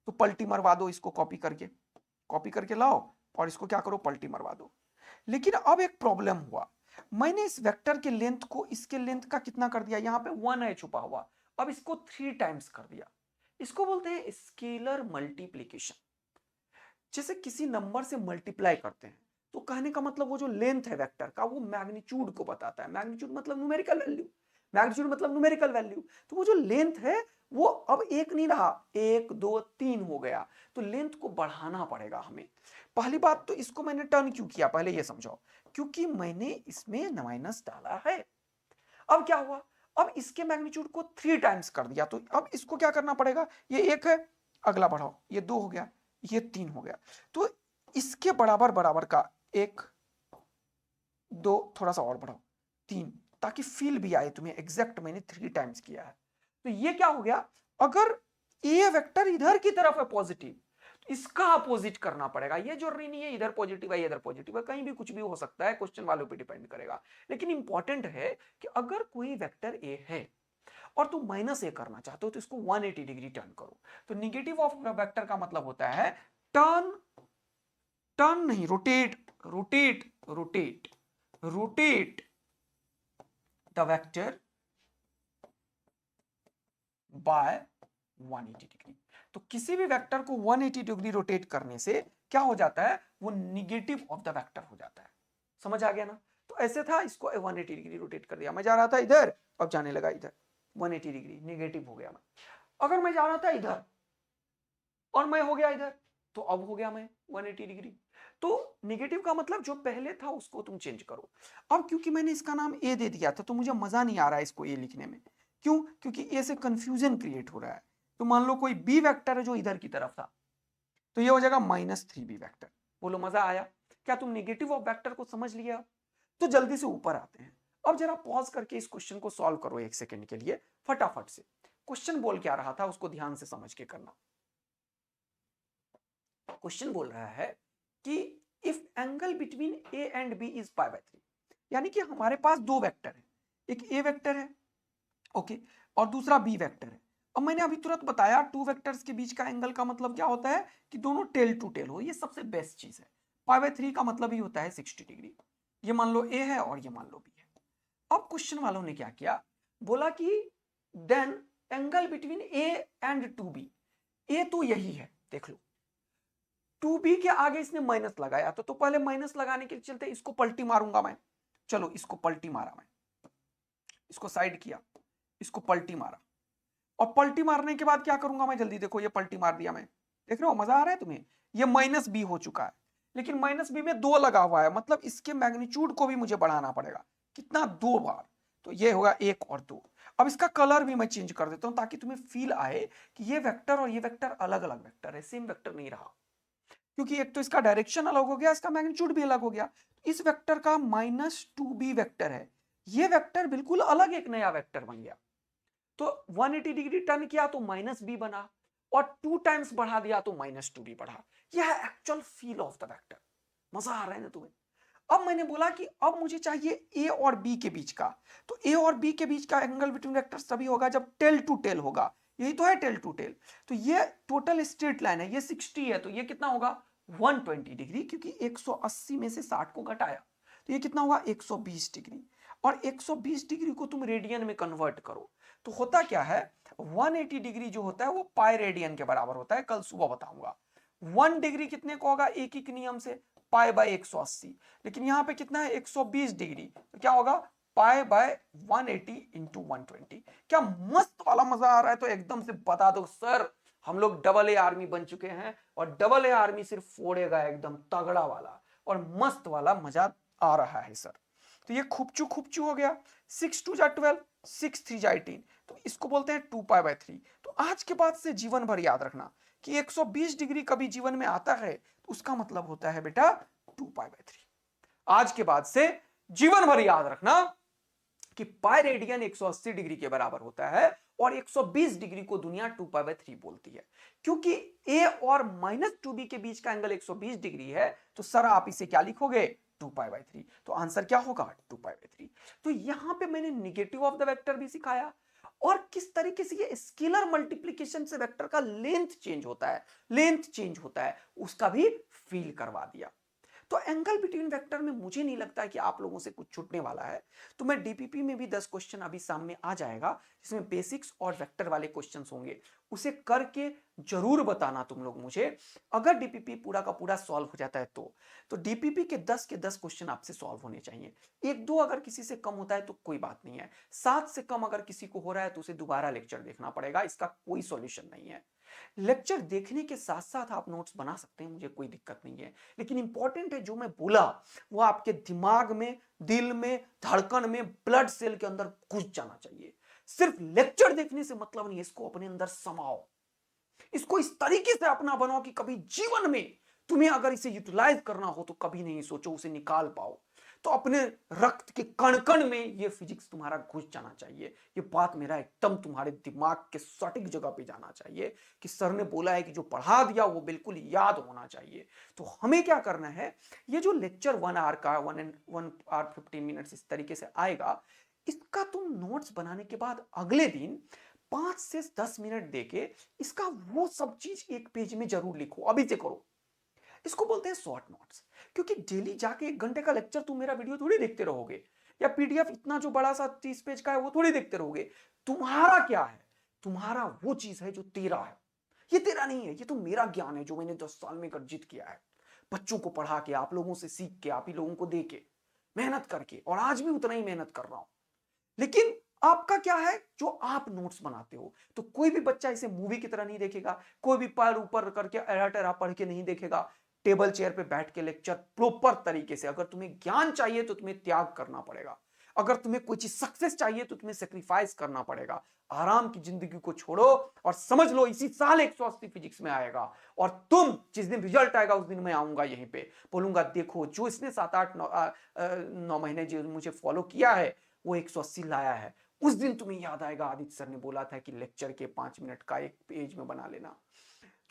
पलटी मरवा दो, इसको कॉपी करके लाओ और इसको क्या करो, पलटी मरवा दो। लेकिन अब एक प्रॉब्लम हुआ, मैंने इस वेक्टर के लेंथ को इसके लेंथ का कितना कर दिया, यहां पे 1 है छुपा हुआ, अब इसको 3 टाइम्स कर दिया। इसको बोलते हैं स्केलर मल्टीप्लीकेशन। जैसे किसी नंबर से मल्टीप्लाई करते हैं, तो कहने का मतलब वो जो लेंथ है वेक्टर का वो मैग्नीट्यूड को बताता है। मैग्नीट्यूड मतलब न्यूमेरिकल वैल्यू, मैग्नीट्यूड मतलब न्यूमेरिकल वैल्यू। तो वो जो लेंथ है वो अब एक नहीं रहा, 1 2 3 हो गया, तो लेंथ को बढ़ाना पड़ेगा हमें। पहली बात तो इसको मैंने टर्न क्यों किया, पहले ये समझो, क्योंकि मैंने इसमें माइनस डाला है। अब क्या हुआ, अब इसके मैग्नीट्यूड को 3 टाइम्स कर दिया, तो अब इसको क्या करना पड़ेगा, ये 1 है, अगला बढ़ाओ, ये 2 हो गया, ये 3 हो गया, तो इसके बराबर बराबर का 1 2 थोड़ा सा और बढ़ाओ 3, ताकि फील भी आए तुम्हें एग्जैक्ट मैंने 3 टाइम्स किया है। तो ये क्या हो गया, अगर ए वेक्टर इधर की तरफ है पॉजिटिव, तो इसका अपोजिट करना पड़ेगा। ये जरूरी नहीं है इधर पॉजिटिव है इधर पॉजिटिव है, कहीं भी कुछ भी हो सकता है, क्वेश्चन वालों पे डिपेंड करेगा। लेकिन इंपॉर्टेंट है कि अगर कोई वेक्टर ए है और तुम -a करना चाहते हो, तो इसको 180 डिग्री टर्न करो। तो निगेटिव ऑफ वेक्टर का मतलब होता है टर्न, टर्न नहीं, rotate, rotate, rotate, rotate the vector by 180 degree. तो किसी भी वेक्टर को 180 डिग्री रोटेट करने से क्या हो जाता है, वो निगेटिव ऑफ द वेक्टर हो जाता है। समझ आ गया ना? तो ऐसे था, इसको 180 डिग्री रोटेट कर दिया, मैं जा रहा था इधर, अब जाने लगा इधर, 180 डिग्री निगेटिव हो गया मैं। अगर मैं जा रहा था इधर और मैं हो गया इधर, तो अब हो गया मैं 180 डिग्री। तो निगेटिव का मतलब जो पहले था उसको तुम चेंज करो। अब क्योंकि मैंने इसका नाम ए दे दिया था, तो मुझे मजा नहीं आ रहा है इसको ए लिखने में। क्यों? क्योंकि ए से कंफ्यूजन क्रिएट हो रहा है। तो मान लो कोई बी वेक्टर है जो इधर की तरफ था, तो ये हो जाएगा -3b वेक्टर। बोलो मजा आया? क्या तुम निगेटिव ऑफ वेक्टर को समझ लिया? तो जल्दी से ऊपर आते हैं। अब जरा पॉज करके इस क्वेश्चन को सॉल्व करो 1 सेकेंड के लिए, फटाफट से। क्वेश्चन बोल क्या रहा था उसको ध्यान से समझ के करना। क्वेश्चन बोल रहा है कि if angle between A and B is π/3, यानी कि हमारे पास दो वेक्टर है, एक ए वेक्टर है, ओके, और दूसरा बी वेक्टर है। अब मैंने अभी तुरंत बताया टू वेक्टर्स के बीच का एंगल का मतलब क्या होता है कि दोनों टेल टू टेल हो, ये सबसे बेस्ट चीज है। π/3 का मतलब ही होता है 60 डिग्री। ये मान लो ए है और ये मान लो बी है। अब क्वेश्चन वालों ने क्या किया, बोला कि then angle between A and 2b, A तो यही है, देख लो 2b के आगे इसने माइनस लगाया, तो पहले माइनस लगाने के चलते इसको पलटी मारूंगा मैं। चलो इसको पलटी मारा मैं, इसको साइड किया, इसको पलटी मारा, और पलटी मारने के बाद क्या करूंगा मैं, जल्दी देखो, ये पलटी मार दिया मैं, देख रहे हो, मजा आ रहा है तुम्हें? ये -b हो चुका है, लेकिन -b में 2 लगा हुआ है, मतलब इसके मैग्नीट्यूड को भी मुझे बढ़ाना पड़ेगा। कितना? 2 बार। तो ये होगा 1 और 2। अब इसका कलर भी मैं चेंज कर देता हूं ताकि तुम्हें फील आए कि ये वेक्टर और ये वेक्टर अलग अलग वेक्टर है, सेम वेक्टर नहीं रहा। क्योंकि एक तो इसका डायरेक्शन अलग हो गया, इसका मैग्नीट्यूड भी अलग हो गया। इस वेक्टर का -2b वेक्टर है, ये वेक्टर बिल्कुल अलग एक नया वेक्टर बन गया। तो 180 डिग्री टर्न किया तो -b बना, और 2 टाइम्स बढ़ा दिया तो -2 भी बढ़ा। यह है actual feel of the vector. मजा आ रहा है ना तुम्हें? अब मैंने बोला कि अब मुझे चाहिए ए और बी के बीच का, तो ए और बी के बीच का एंगल बिटवीन वेक्टर्स तभी होगा जब टेल टू टेल होगा। यही तो है टेल टू टेल। तो ये टोटल स्ट्रेट लाइन है, ये 60 है, तो ये कितना होगा 120 डिग्री, क्योंकि 180 में से 60 को घटाया, तो ये कितना होगा 120 डिग्री। और 120 डिग्री को तुम रेडियन में कन्वर्ट करो तो होता क्या है, 180 डिग्री जो होता है वो पाई रेडियन के बराबर होता है, कल सुबह बताऊंगा। 1 डिग्री कितने को होगा, एक ही नियम से पाई बाय 180, लेकिन यहां पे कितना है 120 डिग्री, तो क्या होगा पाई बाय 180 इंटू 120। क्या मस्त वाला मजा आ रहा है? तो एकदम से बता दो सर, हम लोग डबल ए आर्मी बन चुके हैं, और डबल ए आर्मी सिर्फ फोड़ेगा एकदम तगड़ा वाला और मस्त वाला मजा आ रहा है सर। तो ये खूबचू खूबचू हो गया, 6 2 जा 12, 6 3 जा 18, तो इसको बोलते हैं 2 पाई बाय 3। तो आज के बाद से जीवन भर याद रखना कि 120 डिग्री कभी जीवन में आता है तो उसका मतलब होता है बेटा 2 पाई बाय 3। आज के बाद से जीवन भर याद रखना कि पाई रेडियन 180 डिग्री के बराबर होता है और 120 डिग्री को दुनिया 2 पाई बाय 3 बोलती है। क्योंकि a और -2b के बीच का एंगल 120 डिग्री है, तो सर आप इसे क्या लिखोगे 2 पाई बाय 3। तो आंसर क्या होगा 2 पाई बाय 3। तो यहां पे मैंने निगेटिव ऑफ द वेक्टर भी सिखाया और किस तरीके से ये स्केलर मल्टीप्लिकेशन से वेक्टर का लेंथ चेंज होता है उसका भी फील करवा दिया। तो एंगल बिटवीन वेक्टर में मुझे नहीं लगता कि आप लोगों से कुछ छूटने वाला है। तो मैं डीपीपी में भी 10 क्वेश्चन अभी सामने आ जाएगा जिसमें बेसिक्स और वेक्टर वाले क्वेश्चंस होंगे, उसे करके जरूर बताना तुम लोग मुझे। अगर डीपीपी पूरा का पूरा सॉल्व हो जाता है तो डीपीपी के 10 के 10 क्वेश्चन आपसे सॉल्व होने चाहिए। एक दो अगर किसी से कम होता है तो कोई बात नहीं है, 7 से कम अगर किसी को हो रहा है तो उसे दोबारा लेक्चर देखना पड़ेगा, इसका कोई सॉल्यूशन नहीं है। लेक्चर देखने के साथ साथ आप नोट्स बना सकते हैं, मुझे कोई दिक्कत नहीं है, लेकिन इंपॉर्टेंट है जो मैं बोला वो आपके दिमाग में, दिल में, धड़कन में, ब्लड सेल के अंदर घुस जाना चाहिए। सिर्फ लेक्चर देखने से मतलब नहीं है, इसको अपने अंदर समाओ, इसको इस तरीके से अपना बनाओ कि कभी जीवन में तुम्हें अगर इसे यूटिलाइज करना हो तो कभी नहीं सोचो उसे निकाल पाओ। तो अपने रक्त के कण कण में ये फिजिक्स तुम्हारा घुस जाना चाहिए। ये बात मेरा एकदम तुम्हारे दिमाग के सटीक जगह पे जाना चाहिए कि सर ने बोला है कि जो पढ़ा दिया वो बिल्कुल याद होना चाहिए। तो हमें क्या करना है, ये जो लेक्चर 1 आवर का 1 आवर 15 मिनट्स इस तरीके से आएगा, इसका तुम नोट्स बनाने के बाद अगले दिन 5 से 10 मिनट देके इसका वो सब चीज एक पेज में जरूर लिखो, अभी से करो। इसको बोलते हैं शॉर्ट नोट्स। क्योंकि डेली जाके 1 घंटे का लेक्चर तुम मेरा वीडियो थोड़ी देखते रहोगे, या पीडीएफ इतना जो बड़ा सा 30 पेज का है वो थोड़ी देखते रहोगे। तुम्हारा क्या है, तुम्हारा वो चीज है जो तेरा है। ये तेरा नहीं है, ये तो मेरा ज्ञान है जो मैंने 10 साल में अर्जित किया है, बच्चों को पढ़ा के, आप लोगों से सीख के, आप ही लोगों को दे के, मेहनत करके, और आज भी उतना ही मेहनत कर रहा हूं। लेकिन आपका क्या है जो आप नोट्स बनाते हो। तो कोई भी बच्चा इसे मूवी की तरह नहीं देखेगा, कोई भी पैर ऊपर करके एराटेरा पढ़ के नहीं देखेगा। टेबल चेयर पे बैठ के लेक्चर प्रॉपर तरीके से, अगर तुम्हें ज्ञान चाहिए तो तुम्हें त्याग करना पड़ेगा, अगर तुम्हें कोई चीज सक्सेस चाहिए तो तुम्हें सेक्रीफाइस करना पड़ेगा। आराम की जिंदगी को छोड़ो और समझ लो इसी साल 180 फिजिक्स में आएगा, और तुम जिस दिन रिजल्ट आएगा उस दिन मैं आऊंगा यहीं पे, बोलूंगा देखो जो इसने 7 8 9 महीने जो मुझे फॉलो किया है वो 180 लाया है। उस दिन तुम्हें याद आएगा आदित्य सर ने बोला था कि लेक्चर के 5 मिनट का एक पेज में बना लेना।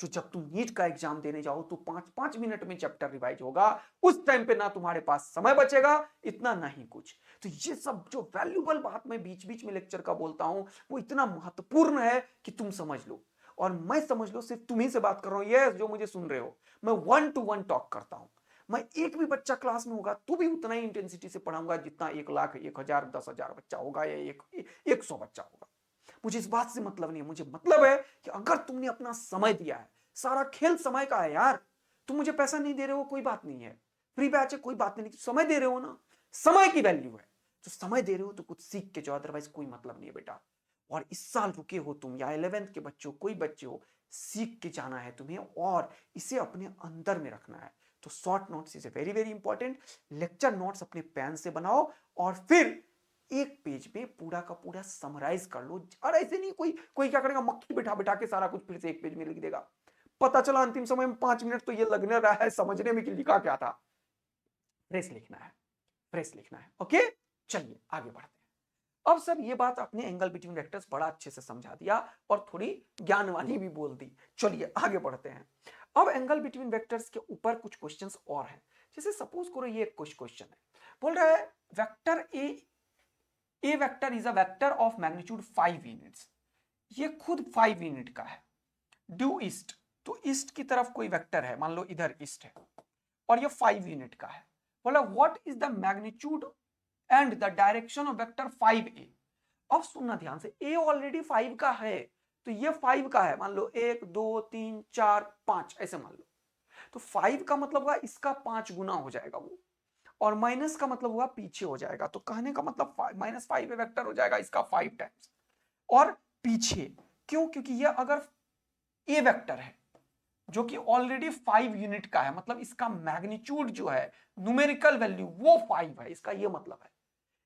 जो जब तुम नीट का एग्जाम देने जाओ तो 5-5 मिनट में चैप्टर रिवाइज होगा, उस टाइम पे ना तुम्हारे पास समय बचेगा इतना, ना ही कुछ। तो ये सब जो वैल्यूबल बात मैं बीच बीच में लेक्चर का बोलता हूं वो इतना महत्वपूर्ण है कि तुम समझ लो, और मैं समझ लो सिर्फ तुम्ही से बात कर रहा हूं, ये जो मुझे सुन रहे हो, मैं 1 to 1 टॉक करता हूं। मैं एक भी बच्चा क्लास में होगा तो भी उतना ही इंटेंसिटी से पढ़ाऊंगा जितना 1 लाख 1 हजार 10 हजार बच्चा होगा या 100 बच्चा होगा। मुझे इस बात से मतलब नहीं है, मुझे मतलब है कि अगर तुमने अपना समय दिया है, सारा खेल समय का है यार। तुम मुझे पैसा नहीं दे रहे हो कोई बात नहीं है, फ्री बैच है कोई बात नहीं, समय दे रहे हो ना, समय की वैल्यू है। तो समय दे रहे हो तो कुछ सीख के जाओ, अदरवाइज कोई मतलब नहीं है बेटा। और इस साल रुके हो तुम या 11th के बच्चों, कोई बच्चे हो, सीख के जाना है तुम्हें और इसे अपने अंदर में रखना है। तो short notes is a very very important. Lecture notes अपने पेन से बनाओ और फिर एक पेज में पूरा का पूरा समराइज कर लो। और ऐसे नहीं कोई कोई क्या करेगा, मक्खी बिठा बिठा के सारा कुछ फिर से एक पेज में लिख देगा, पता चला अंतिम समय में 5 मिनट तो ये लगने रहा है समझने में कि लिखा क्या था। फ्रेश लिखना है, फ्रेश लिखना है। ओके, चलिए आगे बढ़ते हैं। अब सर ये बात आपने एंगल बिटवीन वेक्टर्स बड़ा अच्छे से समझा दिया और थोड़ी ज्ञानवानी भी बोल दी। चलिए आगे बढ़ते हैं। अब एंगल बिटवीन वेक्टर्स के ऊपर कुछ क्वेश्चंस और हैं। जैसे सपोज करो ये कुछ क्वेश्चन है, बोल रहा है vector A vector is a vector of magnitude 5 units. ये खुद 5 यूनिट का है। ड्यू ईस्ट, तो ईस्ट की तरफ कोई वेक्टर है, मान लो इधर ईस्ट है और ये 5 यूनिट का है। बोला what is the magnitude and the direction of vector 5a। अब सुनना ध्यान से, a ऑलरेडी 5 का है तो ये 5 का है, मान लो 1 2 3 4 5 ऐसे मान लो। तो 5 का मतलब हुआ इसका 5 गुना हो जाएगा वो, और माइनस का मतलब हुआ पीछे हो जाएगा। तो कहने का मतलब -5 वेक्टर हो जाएगा इसका 5 टाइम्स और पीछे। क्यों? क्योंकि ये अगर ए वेक्टर है जो कि ऑलरेडी 5 यूनिट का है, मतलब इसका मैग्नीट्यूड जो है न्यूमेरिकल वैल्यू वो 5 है, इसका ये मतलब है।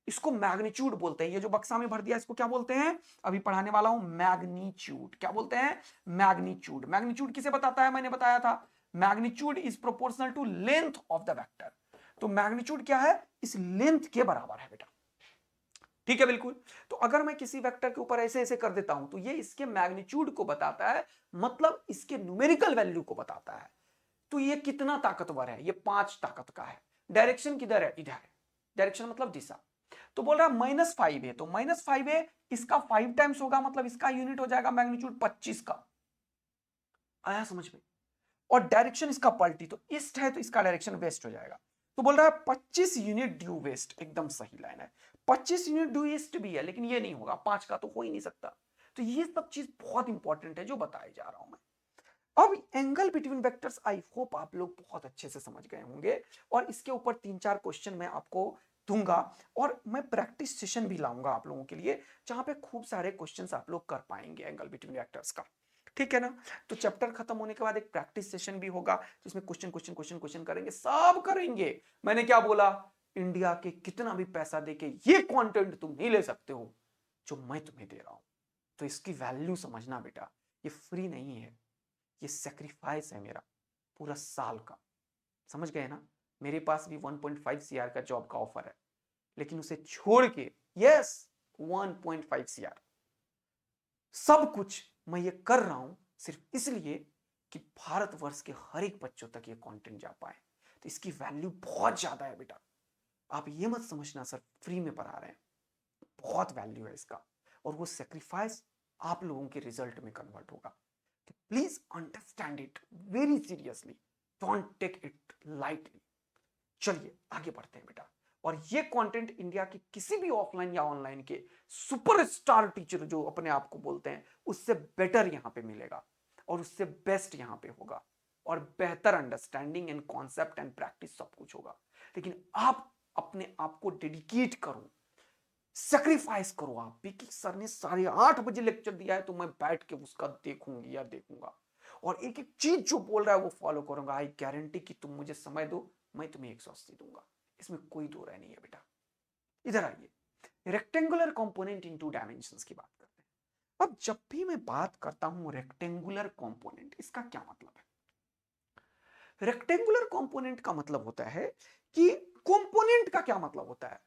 इसको मैग्नीट्यूड बोलते हैं। ये जो बक्सा में भर दिया इसको क्या बोलते हैं, अभी पढ़ाने वाला हूं, मैग्नीट्यूड। क्या बोलते हैं? मैग्नीट्यूड। मैग्नीट्यूड किसे बताता है? मैंने बताया था, magnitude is proportional to length of the vector. तो मैग्नीट्यूड क्या है? इस लेंथ के बराबर है बेटा। ठीक है, बिल्कुल। तो अगर मैं किसी वेक्टर के ऊपर ऐसे ऐसे कर देता हूं तो ये इसके मैग्नीट्यूड को बताता है, मतलब इसके न्यूमेरिकल वैल्यू को बताता है। तो ये कितना ताकतवर है? ये 5 ताकत का है। डायरेक्शन किधर है? इधर है। डायरेक्शन मतलब दिशा। तो बोल रहा है -5 है, तो -5 है इसका 5 टाइम्स होगा, मतलब इसका यूनिट हो जाएगा मैग्नीट्यूड 25 का। आया समझ में? और डायरेक्शन इसका पलटी, तो ईस्ट है तो इसका डायरेक्शन वेस्ट हो जाएगा। तो बोल रहा है 25 यूनिट ड्यू वेस्ट, एकदम सही लाइन है। 25 यूनिट ड्यू ईस्ट भी है लेकिन ये नहीं होगा, 5 का तो हो ही नहीं सकता। तो ये सब चीज बहुत इंपॉर्टेंट है जो बताए जा रहा हूं मैं। अब angle between vectors I hope आप लोग बहुत अच्छे से समझ गए होंगे, और इसके ऊपर 3-4 क्वेश्चन मैं आपको दूंगा और मैं प्रैक्टिस सेशन भी लाऊंगा आप लोगों के लिए, जहां पे खूब सारे क्वेश्चंस आप लोग कर पाएंगे एंगल बिटवीन वेक्टर्स का। ठीक है ना? तो चैप्टर खत्म होने के बाद एक प्रैक्टिस सेशन भी होगा जिसमें क्वेश्चन क्वेश्चन क्वेश्चन क्वेश्चन करेंगे, सब करेंगे। मैंने क्या बोला? इंडिया के कितना भी पैसा देके ये कंटेंट तुम नहीं ले सकते हो जो मैं तुम्हें दे रहा हूं। तो इसकी वैल्यू समझना बेटा, ये फ्री नहीं है, ये सेक्रीफाइस है मेरा पूरा साल का। समझ गए ना? मेरे पास भी 1.5 सीआर का जॉब का ऑफर है, लेकिन उसे छोड़ के, यस 1.5 सीआर, सब कुछ मैं ये कर रहा हूं सिर्फ इसलिए कि भारतवर्ष के हर एक बच्चों तक ये कंटेंट जा पाए। तो इसकी वैल्यू बहुत ज्यादा है बेटा। आप ये मत समझना सर फ्री में पढ़ा रहे हैं, बहुत वैल्यू है इसका, और वो सेक्रीफाइस आप लोगों के रिजल्ट में कन्वर्ट होगा। तो please understand it very seriously, don't take it lightly. चलिए आगे बढ़ते हैं बेटा। और ये कंटेंट इंडिया के किसी भी ऑफलाइन या ऑनलाइन के सुपरस्टार टीचर जो अपने आप को बोलते हैं उससे बेटर यहां पे मिलेगा, और उससे बेस्ट यहां पे होगा, और बेहतर understanding and concept and practice सब कुछ होगा। लेकिन आप अपने आप को डेडिकेट करो, सेक्रीफाइस करो। आप भी कि सर ने 8:30 लेक्चर दिया है तो मैं बैठ के उसका देखूंगी या देखूंगा, और एक एक चीज जो बोल रहा है वो फॉलो करूंगा। आई गारंटी कि तुम मुझे समय दो, मैं तुम्हें 180 दूंगा, इसमें कोई दो राय नहीं है बेटा। इधर आइए, रेक्टेंगुलर कंपोनेंट इन 2 डायमेंशंस की बात करते हैं। अब जब भी मैं बात करता हूं रेक्टेंगुलर कंपोनेंट, इसका क्या मतलब है? रेक्टेंगुलर कंपोनेंट का मतलब होता है कि कंपोनेंट का क्या मतलब होता है?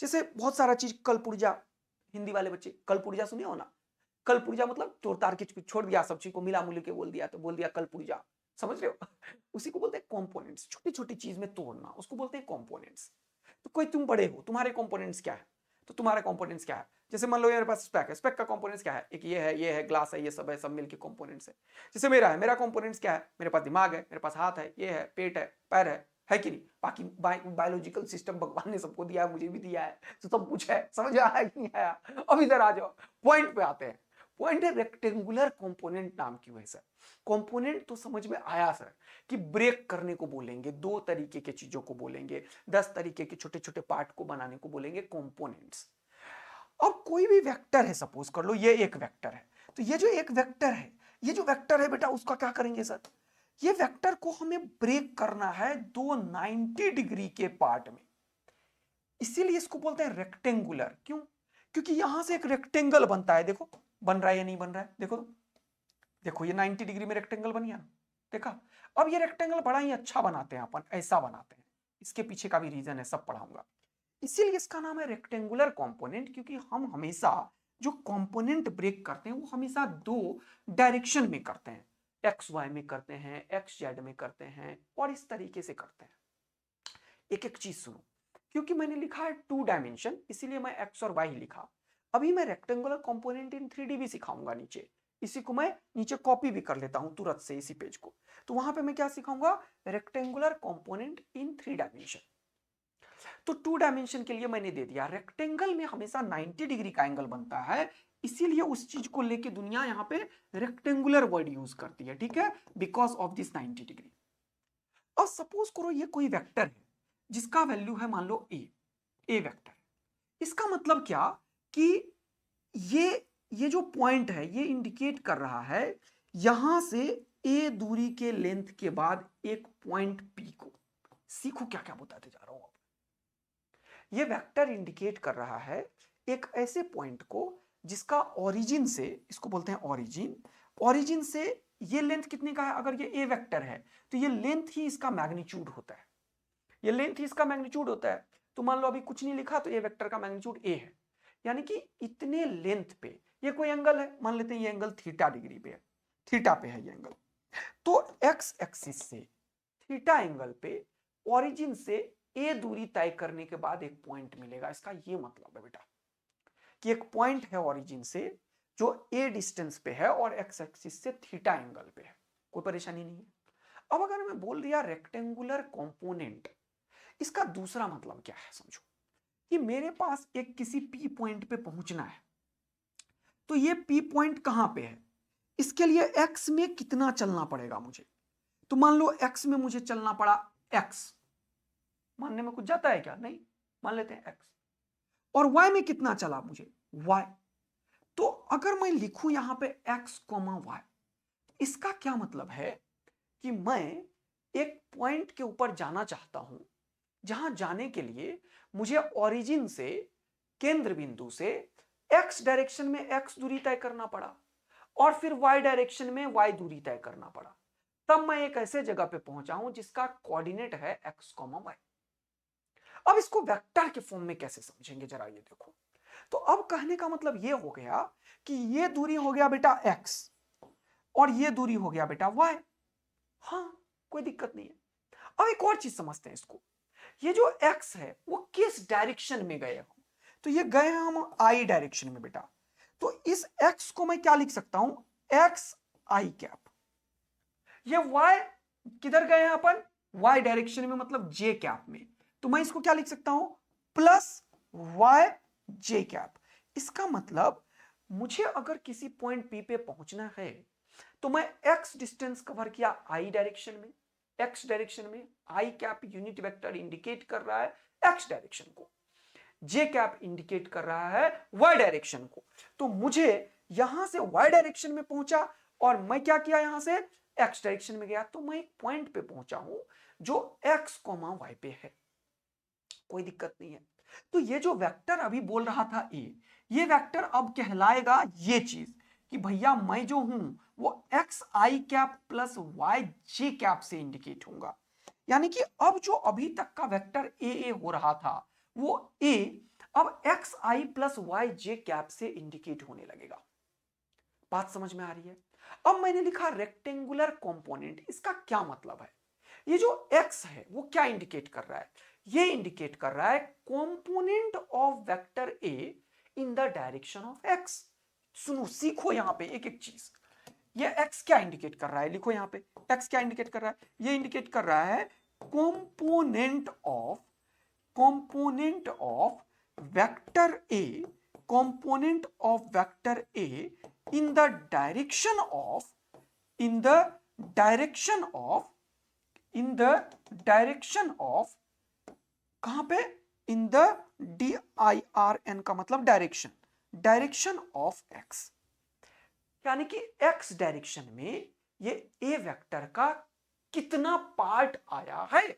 जैसे बहुत सारा चीज, कल पुर्जा, हिंदी वाले बच्चे कल पुर्जा सुने हो ना? कल पुर्जा मतलब तोड़ ताड़ के छोड़ दिया, सब चीज को मिला मुली के बोल दिया, तो बोल दिया कल पुर्जा। समझ रहे हो? उसी को बोलते हैं कंपोनेंट्स। छोटी छोटी चीज में तोड़ना, उसको बोलते हैं कंपोनेंट्स। तो कोई तुम बड़े हो, तुम्हारे कंपोनेंट्स क्या है? तो तुम्हारा कंपोनेंट्स क्या है? जैसे मान लो मेरे पास स्पेक है, स्पेक का कंपोनेंट्स क्या है? एक ये है ग्लास है, ये सब है, सब मिलके कंपोनेंट्स है। जैसे मेरा है, मेरा कंपोनेंट्स क्या है? मेरे पास दिमाग है, मेरे पास हाथ है, ये है, पेट है, पैर है कि नहीं? बाकी बायोलॉजिकल सिस्टम भगवान ने सबको दिया है, मुझे भी दिया है, तो सब कुछ है। समझ आया कि नहीं आया? अब इधर आ जाओ, पॉइंट पे आते हैं। पॉइंट है रेक्टेंगुलर कंपोनेंट नाम क्यों है सर? कंपोनेंट तो समझ में आया सर, कि ब्रेक करने को बोलेंगे, 2 तरीके के चीजों को बोलेंगे, 10 तरीके के छोटे छोटे पार्ट को बनाने को बोलेंगे कंपोनेंट्स। अब कोई भी वेक्टर है, सपोज कर लो ये एक वेक्टर है, तो ये जो एक वेक्टर है, ये जो वेक्टर है बेटा, उसका क्या करेंगे सर? ये वेक्टर को हमें ब्रेक करना है 2 90 डिग्री के पार्ट में, इसीलिए इसको बोलते हैं रेक्टेंगुलर। क्यों? क्योंकि यहां से एक रेक्टेंगल बनता है। देखो बन रहा है या नहीं बन रहा है? देखो तो, देखो ये 90 डिग्री में रेक्टेंगल बन गया, देखा? अब ये रेक्टेंगल बड़ा ही अच्छा बनाते हैं अपन, ऐसा बनाते हैं। इसके पीछे का भी रीजन है, सब पढ़ाऊंगा। इसीलिए इसका नाम है रेक्टेंगुलर कंपोनेंट, क्योंकि हम हमेशा जो कंपोनेंट ब्रेक करते हैं वो हमेशा दो डायरेक्शन में करते हैं, एक्स वाई में करते हैं, एक्स जेड में करते हैं, और इस तरीके से करते हैं। एक एक चीज सुनो, क्योंकि मैंने लिखा है 2 डायमेंशन, इसीलिए मैं एक्स और वाई लिखा। अभी मैं रेक्टेंगुलर कंपोनेंट इन 3D भी सिखाऊंगा नीचे, इसी को मैं नीचे कॉपी भी कर लेता हूं तुरंत से इसी पेज को। तो वहां पे मैं क्या सिखाऊंगा, रेक्टेंगुलर कंपोनेंट इन 3 डायमेंशन। तो 2 डायमेंशन के लिए मैंने दे दिया, रेक्टेंगल में हमेशा 90 डिग्री का एंगल बनता है, इसीलिए उस चीज को लेके दुनिया यहां पे रेक्टेंगुलर वर्ड यूज करती है, ठीक है, बिकॉज ऑफ दिस 90 डिग्री। और सपोज करो ये कोई वेक्टर है जिसका वैल्यू है मान लो ए वेक्टर। इसका मतलब क्या कि ये जो पॉइंट है ये इंडिकेट कर रहा है यहां से ए दूरी के लेंथ के बाद एक पॉइंट पी को। सीखो क्या क्या बताते जा रहा हूं। ये वेक्टर इंडिकेट कर रहा है एक ऐसे पॉइंट को जिसका ओरिजिन से, इसको बोलते हैं ओरिजिन से ये लेंथ कितने का है, अगर ये ए वेक्टर है तो ये लेंथ ही इसका मैग्नीट्यूड होता है, ये लेंथ ही इसका मैग्नीट्यूड होता है। तो मान लो अभी कुछ नहीं लिखा तो ए वेक्टर का मैग्नीट्यूड ए है, यानी कि इतने लेंथ पे ये कोई एंगल है, मान लेते हैं ये एंगल थीटा डिग्री पे है, थीटा पे है ये एंगल। तो एक्स एक्सिस से थीटा एंगल पे ओरिजिन से ए दूरी तय करने के बाद एक पॉइंट मिलेगा। इसका ये मतलब है बेटा कि एक पॉइंट है ओरिजिन से जो ए डिस्टेंस पे है और एक्स एक्सिस से थीटा एंगल पे है, कोई परेशानी नहीं है। अब अगर मैं बोल दिया रेक्टेंगुलर कंपोनेंट, इसका दूसरा मतलब क्या है समझो, कि मेरे पास एक किसी पी पॉइंट पे पहुंचना है, तो ये पी पॉइंट कहां पे है, इसके लिए एक्स में कितना चलना पड़ेगा मुझे। तो मान लो एक्स में मुझे चलना पड़ा एक्स, मानने में कुछ जाता है क्या, नहीं, मान लेते हैं एक्स। और वाई में कितना चला मुझे, वाई। तो अगर मैं लिखूं यहां पे एक्स कोमा वाई, इसका क्या मतलब है कि मैं एक पॉइंट के ऊपर जाना चाहता हूं जहां जाने के लिए मुझे ओरिजिन से, केंद्र बिंदु से एक्स डायरेक्शन में एक्स दूरी तय करना पड़ा और फिर वाई डायरेक्शन में वाई दूरी तय करना पड़ा, तब मैं एक ऐसे जगह पे पहुंचा हूं जिसका कोऑर्डिनेट है एक्स कोमा वाई। अब इसको वेक्टर के फॉर्म में कैसे समझेंगे जरा ये देखो। तो अब कहने का मतलब ये हो गया कि ये दूरी हो गया बेटा x और ये दूरी हो गया बेटा y। हाँ, कोई दिक्कत नहीं है। अब एक और चीज समझते हैं इसको, ये जो x है वो किस डायरेक्शन में गए हम, तो ये गए हैं हम i डायरेक्शन में बेटा। तो इस x को मैं क्या लिख सकता हूं, x i कैप। ये y किधर गए हैं अपन, y डायरेक्शन में, मतलब j कैप में। तो मैं इसको क्या लिख सकता हूं, प्लस वाई जे कैप। इसका मतलब मुझे अगर किसी पॉइंट P पे पहुंचना है तो मैं x डिस्टेंस कवर किया i डायरेक्शन में, x डायरेक्शन में i cap unit vector indicate कर रहा है x डायरेक्शन को, j कैप इंडिकेट कर रहा है y डायरेक्शन को। तो मुझे यहां से y डायरेक्शन में पहुंचा और मैं क्या किया, यहां से x डायरेक्शन में गया, तो मैं एक पॉइंट पे पहुंचा हूं जो x, y पे है, कोई दिक्कत नहीं है। तो ये जो वेक्टर अभी बोल रहा था ए, ये वेक्टर अब कहलाएगा ये चीज कि भैया मैं जो हूं वो x I cap plus Y J cap से इंडिकेट होगा। यानी कि अब जो अभी तक का वेक्टर ए हो रहा था वो ए अब एक्स आई प्लस वाई जे कैप से इंडिकेट होने लगेगा। बात समझ में आ रही है। अब मैंने लिखा रेक्टेंगुलर कंपोनेंट, इसका क्या मतलब है, ये जो x है वो क्या इंडिकेट कर रहा है, ये इंडिकेट कर रहा है component of vector a in the direction of x। सुनो, सीखो यहां पे एक एक चीज। ये x क्या इंडिकेट कर रहा है, लिखो यहां पे x क्या इंडिकेट कर रहा है, ये इंडिकेट कर रहा है component of vector a, component of vector a in the direction of, in the direction of कहां पे, इन द DIRN का मतलब डायरेक्शन ऑफ x। यानी कि x डायरेक्शन में ये a वेक्टर का कितना पार्ट आया है,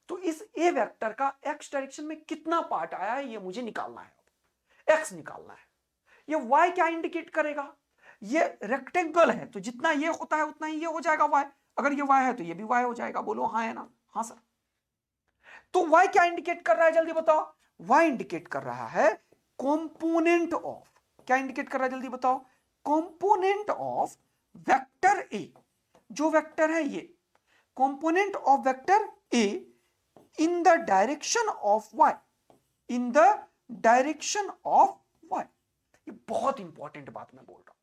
तो इस a वेक्टर का x डायरेक्शन में कितना पार्ट आया है ये मुझे निकालना है, x निकालना है। ये y क्या इंडिकेट करेगा, ये रेक्टेंगल है तो जितना ये होता है उतना ही ये हो जाएगा y, अगर ये y है तो ये भी y हो जाएगा। बोलो हाँ है ना, हाँ सर। तो y क्या इंडिकेट कर रहा है जल्दी बताओ? y इंडिकेट कर रहा है कंपोनेंट ऑफ, क्या इंडिकेट कर रहा है जल्दी बताओ? कंपोनेंट ऑफ वेक्टर a, जो वेक्टर है ये, component of vector a in the direction of y, in the direction of y। ये बहुत इंपॉर्टेंट बात मैं बोल रहा हूं,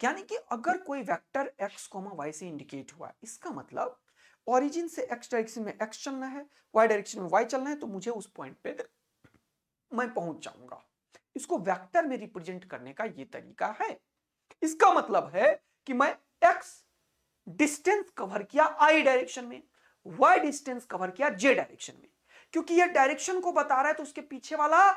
यानी कि अगर कोई वेक्टर x, y से इंडिकेट हुआ, इसका मतलब ओरिजिन से x डायरेक्शन में x चलना है, y डायरेक्शन में y चलना है, तो मुझे उस पॉइंट पे मैं पहुंच जाऊंगा। इसको वेक्टर में रिप्रेजेंट करने का ये तरीका है। इसका मतलब है कि मैं x डिस्टेंस कवर किया y डायरेक्शन में, y डिस्टेंस कवर किया j डायरेक्शन में। क्योंकि ये डायरेक्शन को बता रहा है तो उसके पीछे वाला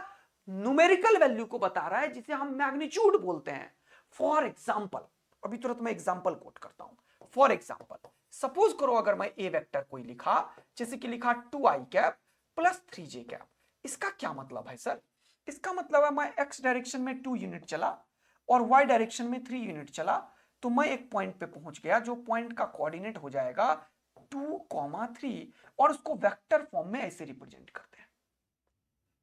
न्यूमेरिकल वैल्यू को बता रहा है, जिसे हम मैग्नीट्यूड बोलते हैं। फॉर एग्जाम्पल, अभी तुरंत मैं एग्जाम्पल कोट करता हूं। फॉर एग्जाम्पल, सपोज करो अगर मैं ए वेक्टर कोई लिखा, जैसे कि लिखा 2i cap plus 3j cap. इसका क्या मतलब है सर? इसका मतलब है मैं x डायरेक्शन में 2 यूनिट चला और y डायरेक्शन में 3 यूनिट चला, तो मैं एक पॉइंट पे पहुंच गया, जो पॉइंट का कोऑर्डिनेट हो जाएगा 2,3, और उसको वेक्टर फॉर्म में ऐसे रिप्रेजेंट करते हैं,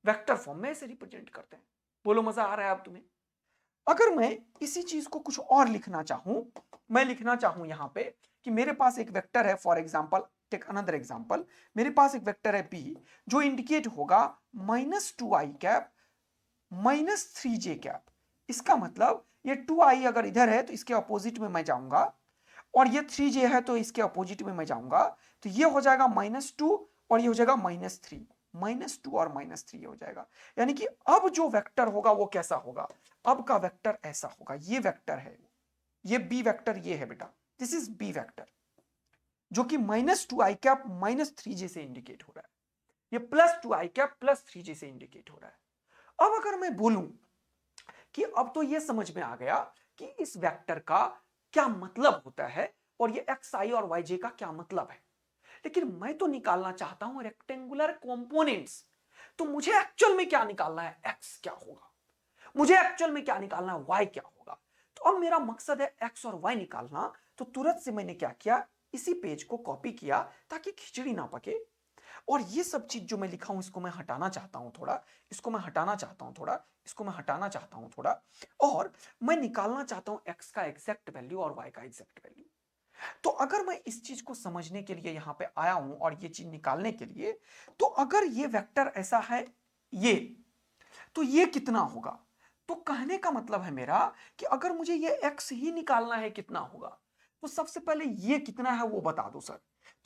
वेक्टर फॉर्म में ऐसे रिप्रेजेंट करते हैं। बोलो मजा आ रहा है अब तुम्हें? अगर मैं इसी चीज को कुछ और लिखना चाहूं, मैं लिखना चाहूं यहां पे कि मेरे पास एक वेक्टर है, for example take another example, मेरे पास एक वेक्टर है b जो इंडिकेट होगा -2i कैप -3j कैप। इसका मतलब ये 2i अगर इधर है तो इसके अपोजिट में मैं जाऊंगा, और ये 3j है तो इसके अपोजिट में मैं जाऊंगा, तो ये हो जाएगा -2 और ये हो जाएगा -3, -2 और -3 हो जाएगा। यानी कि अब जो वेक्टर होगा वो कैसा होगा? अब का वेक्टर ऐसा होगा, ये वेक्टर है, ये बी वेक्टर ये है बेटा, दिस इज बी वेक्टर, जो कि -2i कैप -3j से इंडिकेट हो रहा है, ये +2i कैप +3j से इंडिकेट हो रहा है। अब अगर मैं बोलूं कि अब तो ये समझ में आ गया कि इस वेक्टर का क्या मतलब होता है और ये xi और yj का क्या मतलब है, लेकिन मैं तो निकालना चाहता हूं रेक्टेंगुलर कंपोनेंट्स। तो मुझे एक्चुअल में क्या निकालना है? x क्या होगा, मुझे एक्चुअल में क्या निकालना है? y क्या होगा। तो अब मेरा मकसद है x और y निकालना, तो तुरंत से मैंने क्या किया, इसी पेज को कॉपी किया ताकि खिचड़ी ना पके, और ये सब चीज जो मैं लिखा हूं इसको मैं हटाना चाहता हूं थोड़ा, इसको मैं हटाना चाहता हूं थोड़ा, इसको मैं हटाना चाहता हूं थोड़ा, और मैं निकालना चाहता हूं x का एग्जैक्ट वैल्यू और y का एग्जैक्ट वैल्यू। तो अगर मैं इस चीज को समझने के लिए यहां पे आया हूं और ये चीज निकालने के लिए, तो अगर ये वेक्टर ऐसा है ये, तो ये कितना होगा? तो कहने का मतलब है मेरा कि अगर मुझे ये x ही निकालना है कितना होगा, तो सबसे पहले ये कितना है वो बता दो सर।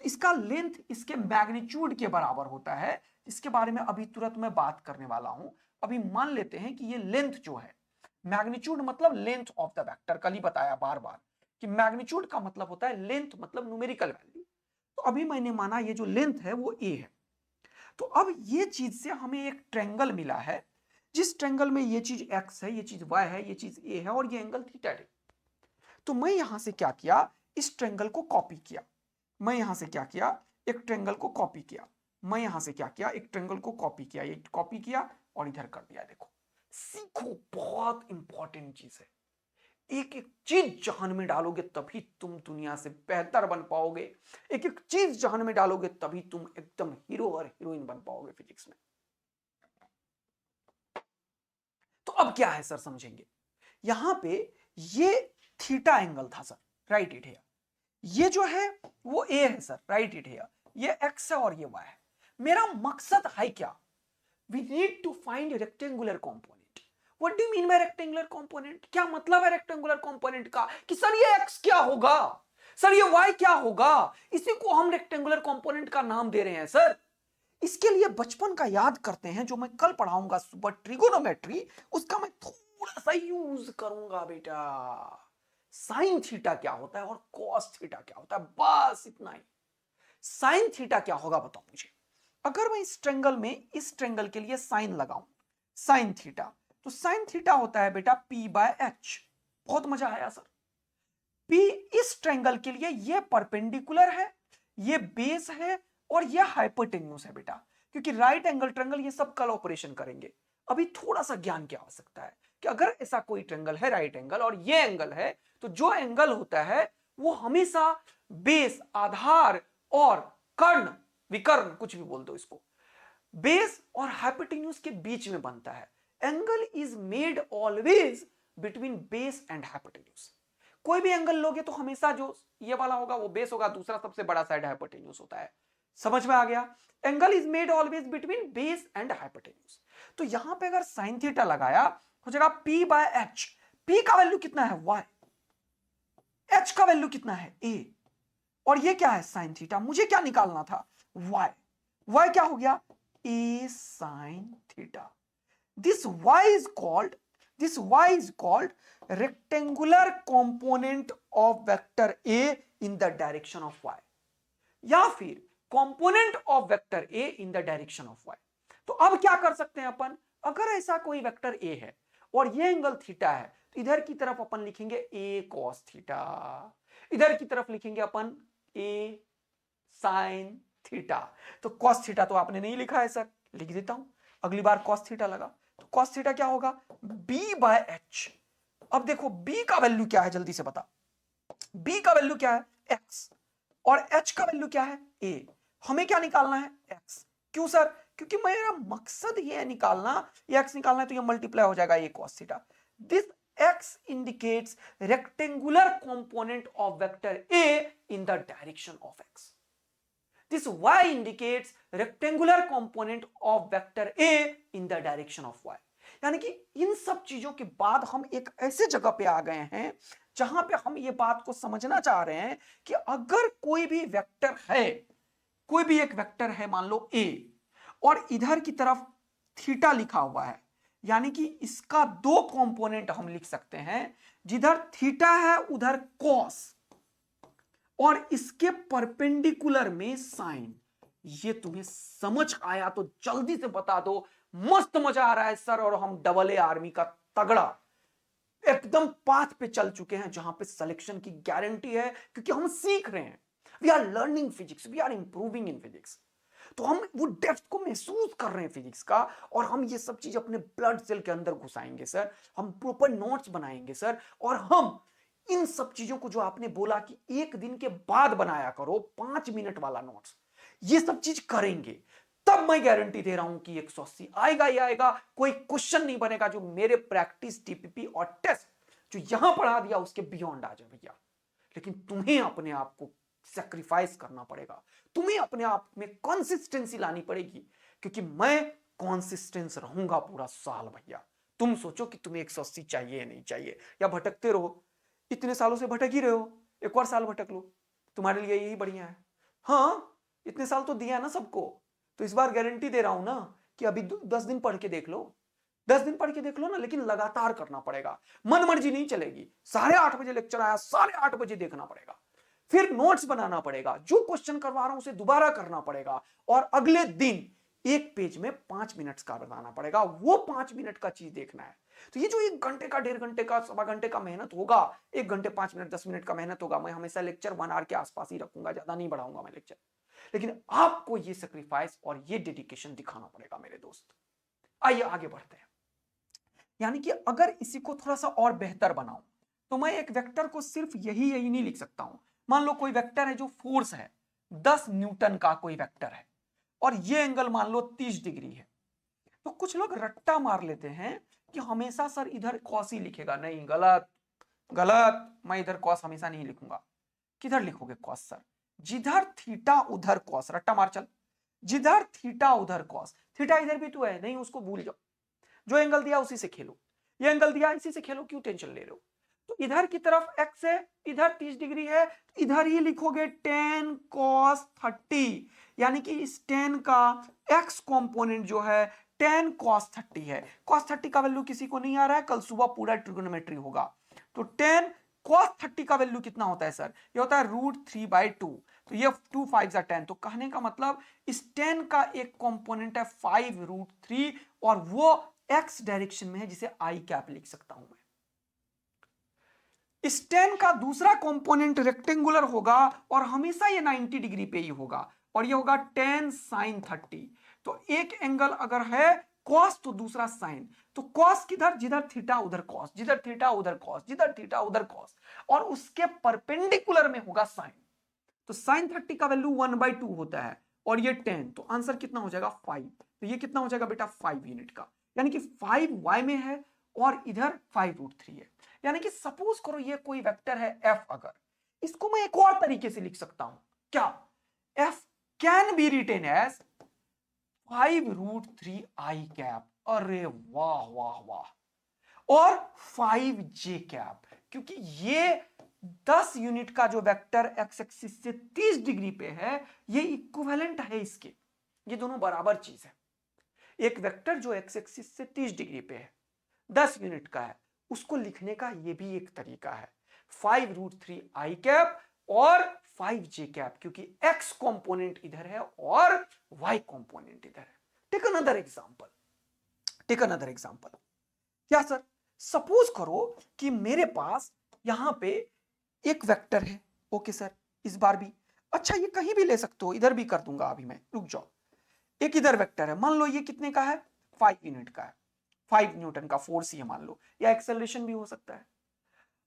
तो इसका लेंथ इसके मैग्नीट्यूड के बराबर होता है, इसके बारे में अभी तुरंत मैं बात करने वाला हूं। अभी मान लेते हैं कि ये लेंथ जो है, मैग्नीट्यूड मतलब लेंथ ऑफ द वेक्टर, कल ही बताया बार बार कि मैग्नीट्यूड का मतलब होता है लेंथ मतलब न्यूमेरिकल वैल्यू। तो अभी मैंने माना ये जो लेंथ है वो a है। तो अब ये चीज से हमें एक ट्रायंगल मिला है, जिस ट्रायंगल में ये चीज x है, ये चीज y है, ये चीज a है और ये एंगल थीटा है। तो मैं यहां से क्या किया, इस ट्रायंगल को कॉपी किया, मैं यहां से क्या किया, एक ट्रायंगल को कॉपी किया, मैं यहां से क्या किया, एक ट्रायंगल को कॉपी किया, ये कॉपी किया और इधर कर दिया। देखो सीखो, बहुत इंपॉर्टेंट चीज है, एक एक चीज जहन में डालोगे तभी तुम दुनिया से बेहतर बन पाओगे, एक एक चीज जहन में डालोगे तभी तुम एकदम हीरो और हीरोइन बन पाओगे फिजिक्स में। तो अब क्या है सर, समझेंगे। यहां पे ये थीटा एंगल था सर, राइट इट हियर, ये जो है वो a है सर, राइट इट हियर, ये x है और ये y है। मेरा मकसद है क्या, we need to find rectangular component. What do you mean by rectangular component? क्या मतलब है रेक्टेंगुलर कंपोनेंट का कि सर ये x क्या होगा, सर ये y क्या होगा, इसी को हम रेक्टेंगुलर कंपोनेंट का नाम दे रहे हैं सर। इसके लिए बचपन का याद करते हैं, जो मैं कल पढ़ाऊंगा सुबह ट्रिगोनोमेट्री, उसका मैं थोड़ा सा यूज करूंगा बेटा। साइन थीटा क्या होता है और कॉस थीटा क्या होता है, बस इतना ही। साइन थीटा क्या होगा बताओ मुझे। अगर मैं इस ट्रायंगल में इस ट्रायंगल के लिए साइन लगाऊं, साइन थीटा, तो साइन थीटा होता है बेटा p/h। बहुत मजा आया सर। p इस ट्रायंगल के लिए ये परपेंडिकुलर है, ये बेस है और ये हाइपोटेन्यूज है बेटा, क्योंकि राइट एंगल ट्रायंगल ये सब कल ऑपरेशन करेंगे। अभी थोड़ा सा ज्ञान की आवश्यकता है कि अगर ऐसा कोई ट्रायंगल है राइट एंगल और ये एंगल है, तो जो एंगल होता है वो हमेशा बेस, आधार और कर्ण विकर्ण, कुछ भी बोल दो इसको, बेस और हाइपोटेन्यूज के बीच में बनता है। Angle is made always between base and hypotenuse. कोई भी एंगल लोगे तो हमेशा जो ये वाला होगा वो बेस होगा, दूसरा सबसे बड़ा साइड हाइपोटेन्यूज होता है। समझ में आ गया? Angle is made always between base and hypotenuse. तो यहां पे अगर साइन थीटा लगाया हो जाएगा P बाय एच। P का वैल्यू कितना है? Y। H का वैल्यू कितना है? A। और ये क्या है? Sine theta. मुझे क्या निकालना था? Y। Y क्या हो गया? A sin theta. This y is called rectangular component of vector A in the direction of y, या फिर component of vector A in the direction of y। तो अब क्या कर सकते हैं अपन? अगर ऐसा कोई वेक्टर A है और ये एंगल थीटा है, तो इधर की तरफ अपन लिखेंगे A cos थीटा, इधर की तरफ लिखेंगे अपन A sin थीटा। तो cos थीटा तो आपने नहीं लिखा है सर, लिख देता हूं, अगली बार cos थीटा लगा तो cos थीटा क्या होगा? B by H. अब देखो B का वैल्यू क्या है, जल्दी से बता। B का वैल्यू क्या है? X। और H का वैल्यू क्या है? A। हमें क्या निकालना है? X। क्यों सर? क्योंकि मेरा मकसद ये है निकालना, ये X निकालना है, तो ये मल्टीप्लाई हो जाएगा A cos theta. This X indicates rectangular component of vector A in the direction of X. This y indicates rectangular component of vector A in the direction of y। यानी कि इन सब चीजों के बाद हम एक ऐसे जगह पे आ गए हैं जहां पे हम ये बात को समझना चाह रहे हैं कि अगर कोई भी वेक्टर है, कोई भी एक वेक्टर है, मान लो A, और इधर की तरफ थीटा लिखा हुआ है, यानी कि इसका दो कंपोनेंट हम लिख सकते हैं, जिधर थीटा है उधर कॉस और इसके परपेंडिकुलर में साइन। ये तुम्हें समझ आया तो जल्दी से बता दो। मस्त मजा आ रहा है सर, और हम डबल ए आर्मी का तगड़ा एकदम पाथ पे चल चुके हैं जहां पे सिलेक्शन की गारंटी है, क्योंकि हम सीख रहे हैं। We are learning physics, we are improving in physics. तो हम वो डेप्थ को महसूस कर रहे हैं फिजिक्स का, और हम ये सब चीज अपने ब्लड सेल के अंदर घुसाएंगे सर। हम प्रॉपर नोट्स बनाएंगे सर, और हम इन सब चीजों को जो आपने बोला कि एक दिन के बाद बनाया करो 5 मिनट वाला नोट्स, ये सब चीज करेंगे, तब मैं गारंटी दे रहा हूं कि 180 आएगा ही आएगा। कोई क्वेश्चन नहीं बनेगा जो मेरे प्रैक्टिस टीपीपी और टेस्ट जो यहां पढ़ा दिया उसके बियॉन्ड आ जाए भैया। लेकिन तुम्हें अपने आप को सैक्रिफाइस करना पड़ेगा, तुम्हें अपने आप में कंसिस्टेंसी लानी पड़ेगी, क्योंकि मैं कंसिस्टेंस रहूंगा पूरा साल भैया। तुम सोचो कि तुम्हें 180 चाहिए या नहीं चाहिए, या भटकते रहो। इतने सालों से भटक ही रहे हो, एक और साल भटक लो, तुम्हारे लिए यही बढ़िया है। हाँ, इतने साल तो दिया ना सबको, तो इस बार गारंटी दे रहा हूं ना कि अभी 10 दिन पढ़ के देख लो, 10 दिन पढ़ के देख लो ना, लेकिन लगातार करना पड़ेगा, मन मर्जी नहीं चलेगी। 8:30 बजे लेक्चर आया, 8:30 बजे देखना पड़ेगा, फिर नोट्स बनाना पड़ेगा, जो क्वेश्चन करवा रहा हूं उसे दोबारा करना पड़ेगा, और अगले दिन एक पेज में 5 मिनट का बताना पड़ेगा, वो 5 मिनट का चीज देखना है। तो ये जो 1 घंटे का, 1.5 घंटे का, सवा घंटे का मेहनत होगा, 1 घंटे 5 मिनट 10 मिनट का मेहनत होगा, मैं हमेशा लेक्चर 1 आवर के आसपास ही रखूंगा, ज्यादा नहीं बढ़ाऊंगा मैं लेक्चर। लेकिन आपको ये सेक्रीफाइस और ये डेडिकेशन दिखाना पड़ेगा मेरे दोस्त। आइए आगे बढ़ते हैं। यानी कि अगर इसी को थोड़ा सा और बेहतर बनाऊं, तो मैं एक वेक्टर को सिर्फ यही नहीं लिख सकता हूं। मान लो कोई वेक्टर है जो फोर्स है 10 न्यूटन का, कोई वेक्टर है, और ये एंगल मान लो 30 डिग्री है। तो कुछ लोग रट्टा मार लेते हैं कि हमेशा सर इधर कॉस ही लिखेगा। नहीं, गलत गलत, मैं इधर कॉस हमेशा नहीं लिखूंगा। किधर लिखोगे कॉस सर? जिधर थीटा उधर कॉस, रट्टा मार चल, जिधर थीटा उधर कॉस। थीटा इधर भी तो है, नहीं उसको भूल जाओ, जो एंगल दिया उसी से खेलो, ये एंगल दिया इसी से खेलो, क्यों टेंशन ले रहे हो? तो इधर की तरफ x है, इधर 30 डिग्री है, इधर ही लिखोगे tan cos 30, यानी कि इस tan का x कंपोनेंट जो है tan cos 30 है। cos 30 का वैल्यू किसी को नहीं आ रहा है, कल सुबह पूरा ट्रिगोनोमेट्री होगा। तो tan cos 30 का वैल्यू कितना होता है सर? ये होता है √3/2। तो ये 2 5 10, तो कहने का मतलब इस tan का एक कंपोनेंट है 5√3, और वो x डायरेक्शन में है, जिसे आई कैप लिख सकता हूं मैं। इस tan का दूसरा कंपोनेंट रेक्टेंगुलर होगा और हमेशा ये 90 डिग्री पे ही होगा, और ये होगा tan sin 30। तो एक एंगल अगर है cos तो दूसरा sin, तो cos किधर? जिधर थीटा उधर cos, जिधर थीटा उधर cos, जिधर थीटा उधर cos, और उसके परपेंडिकुलर में होगा sin। तो sin 30 का वैल्यू 1/2 होता है, और ये 10, तो आंसर कितना हो जाएगा 5। तो ये कितना हो जाएगा बेटा 5 यूनिट का, यानी कि 5 y में है और इधर 5√3 है। यानी कि सपोज करो ये कोई वेक्टर है f, अगर इसको मैं एक और तरीके से लिख सकता हूं, क्या f can be written as 5√3 i cap. अरे वाह वाह वाह, और 5j कैप, क्योंकि ये 10 यूनिट का जो वेक्टर एक्स एक्सिस से 30 डिग्री पे है, ये इक्विवेलेंट है इसके, ये दोनों बराबर चीज है। एक वेक्टर जो एक्स एक्सिस से 30 डिग्री पे है, 10 यूनिट का है, उसको लिखने का ये भी एक तरीका है, 5√3 i कैप और 5j कैप, क्योंकि x कंपोनेंट इधर है और y कंपोनेंट इधर है। Take another example. क्या सर, सपोज करो कि मेरे पास यहां पे एक वेक्टर है। ओके सर, इस बार भी, अच्छा ये कहीं भी ले सकते हो, इधर भी कर दूंगा अभी मैं, रुक जाओ। एक इधर वेक्टर है, मान लो ये कितने का है, 5 यूनिट का है, 5 न्यूटन का फोर्स ये मान लो, या एक्सेलरेशन भी हो सकता है।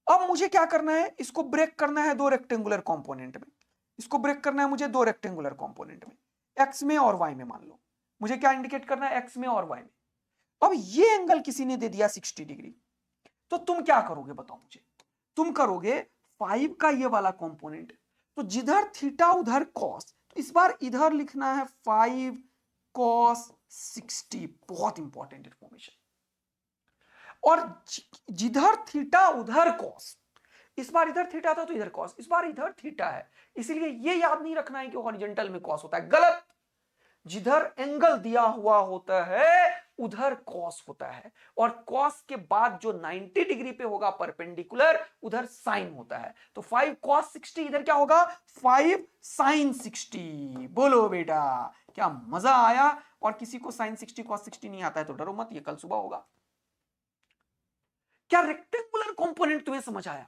अब मुझे क्या करना है, इसको ब्रेक करना है दो रेक्टेंगुलर कंपोनेंट में, इसको ब्रेक करना है मुझे दो रेक्टेंगुलर कंपोनेंट में, एक्स में और वाई में। मान लो मुझे क्या इंडिकेट करना है, एक्स में और वाई में। अब ये एंगल किसी ने दे दिया 60 डिग्री, तो तुम क्या करोगे बताओ मुझे। तुम करोगे 5 का ये वाला कंपोनेंट, तो जिधर थीटा उधर कॉस, तो इस बार इधर लिखना है 5 cos 60, बहुत इंपॉर्टेंट इंफॉर्मेशन। और जिधर थीटा उधर कॉस, इस बार इधर थीटा था तो इधर कॉस, इस बार इधर थीटा है, इसलिए ये याद नहीं रखना है कि हॉरिजॉन्टल में कॉस होता है, गलत। जिधर एंगल दिया हुआ होता है उधर कॉस होता है, और कॉस के बाद जो 90 डिग्री पे होगा परपेंडिकुलर, उधर साइन होता है। तो 5 cos 60 इधर क्या होगा, 5 sin 60। बोलो बेटा, क्या मजा आया। और किसी को sin 60 cos 60 नहीं आता है तो डरो मत, ये कल सुबह होगा। क्या रेक्टेंगुलर कंपोनेंट तुम्हें समझ आया।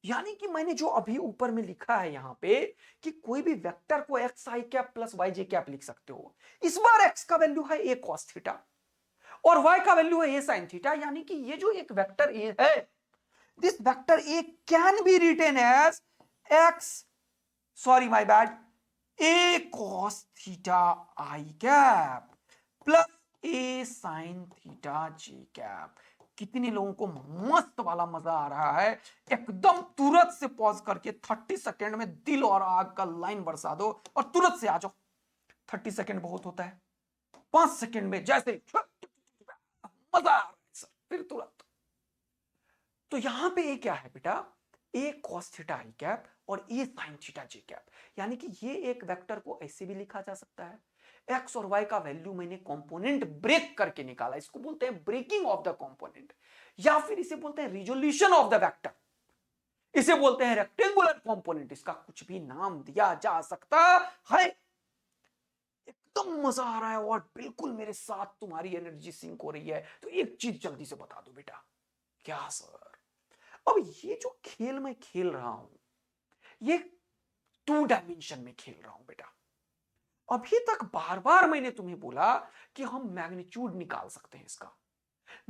यानी कि मैंने जो अभी ऊपर में लिखा है यहां पे कि कोई भी वेक्टर को x I cap plus Y J cap लिख सकते हो। इस बार एक्स का वैल्यू है ए कॉस थीटा और वाई का वैल्यू है ए साइन थीटा, यानी कि ये जो एक वेक्टर ए है, this vector A can be written as X, sorry my bad, A cos theta I cap plus A sine theta J cap. कितने लोगों को मस्त वाला मजा आ रहा है, एकदम तुरंत से पॉज करके 30 सेकंड में दिल और आग का लाइन बरसा दो और तुरंत से आ जाओ। 30 सेकंड बहुत होता है, 5 सेकंड में जैसे मजा आ रहा है सर, फिर तुरंत। तो यहां पे ए क्या है बेटा, ए कॉस थीटा आई कैप और A sine theta J cap, यानी कि ये एक वेक्टर को ऐसे भी लिखा जा सकता है। एक्स और वाई का वैल्यू मैंने कंपोनेंट ब्रेक करके निकाला, इसको बोलते हैं ब्रेकिंग ऑफ द कंपोनेंट, या फिर इसे बोलते हैं रिजोल्यूशन ऑफ द वेक्टर, इसे बोलते हैं रेक्टेंगुलर कंपोनेंट, इसका कुछ भी नाम दिया जा सकता है। एकदम मजा आ रहा है और बिल्कुल मेरे साथ तुम्हारी एनर्जी सिंक हो रही है, तो एक चीज जल्दी से बता दो बेटा। क्या सर, अब ये जो खेल मैं खेल रहा हूं, ये 2 डायमेंशन में खेल रहा हूं बेटा। अभी तक बार बार मैंने तुम्हें बोला कि हम मैग्नीट्यूड निकाल सकते हैं इसका।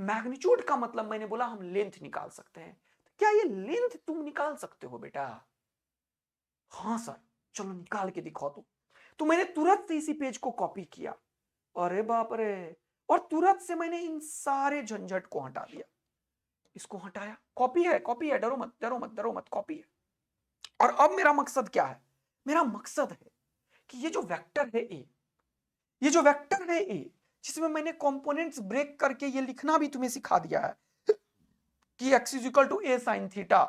मैग्नीट्यूड का मतलब मैंने बोला हम लेंथ निकाल सकते हैं। तो क्या ये लेंथ तुम निकाल सकते हो बेटा? हाँ सर, चलो निकाल के दिखाओ तुम। तो मैंने तुरंत से इसी पेज को कॉपी किया, अरे बाप रे, और तुरंत से मैंने इन सारे झंझट को हटा दिया। इसको हटाया, कॉपी है, डरो मत, कॉपी है। और अब मेरा मकसद क्या है? मेरा मकसद है कि ये जो वेक्टर है ए, ये जो वेक्टर है ए, जिसमें मैंने कंपोनेंट्स ब्रेक करके ये लिखना भी तुम्हें सिखा दिया है कि x is equal to A sine theta,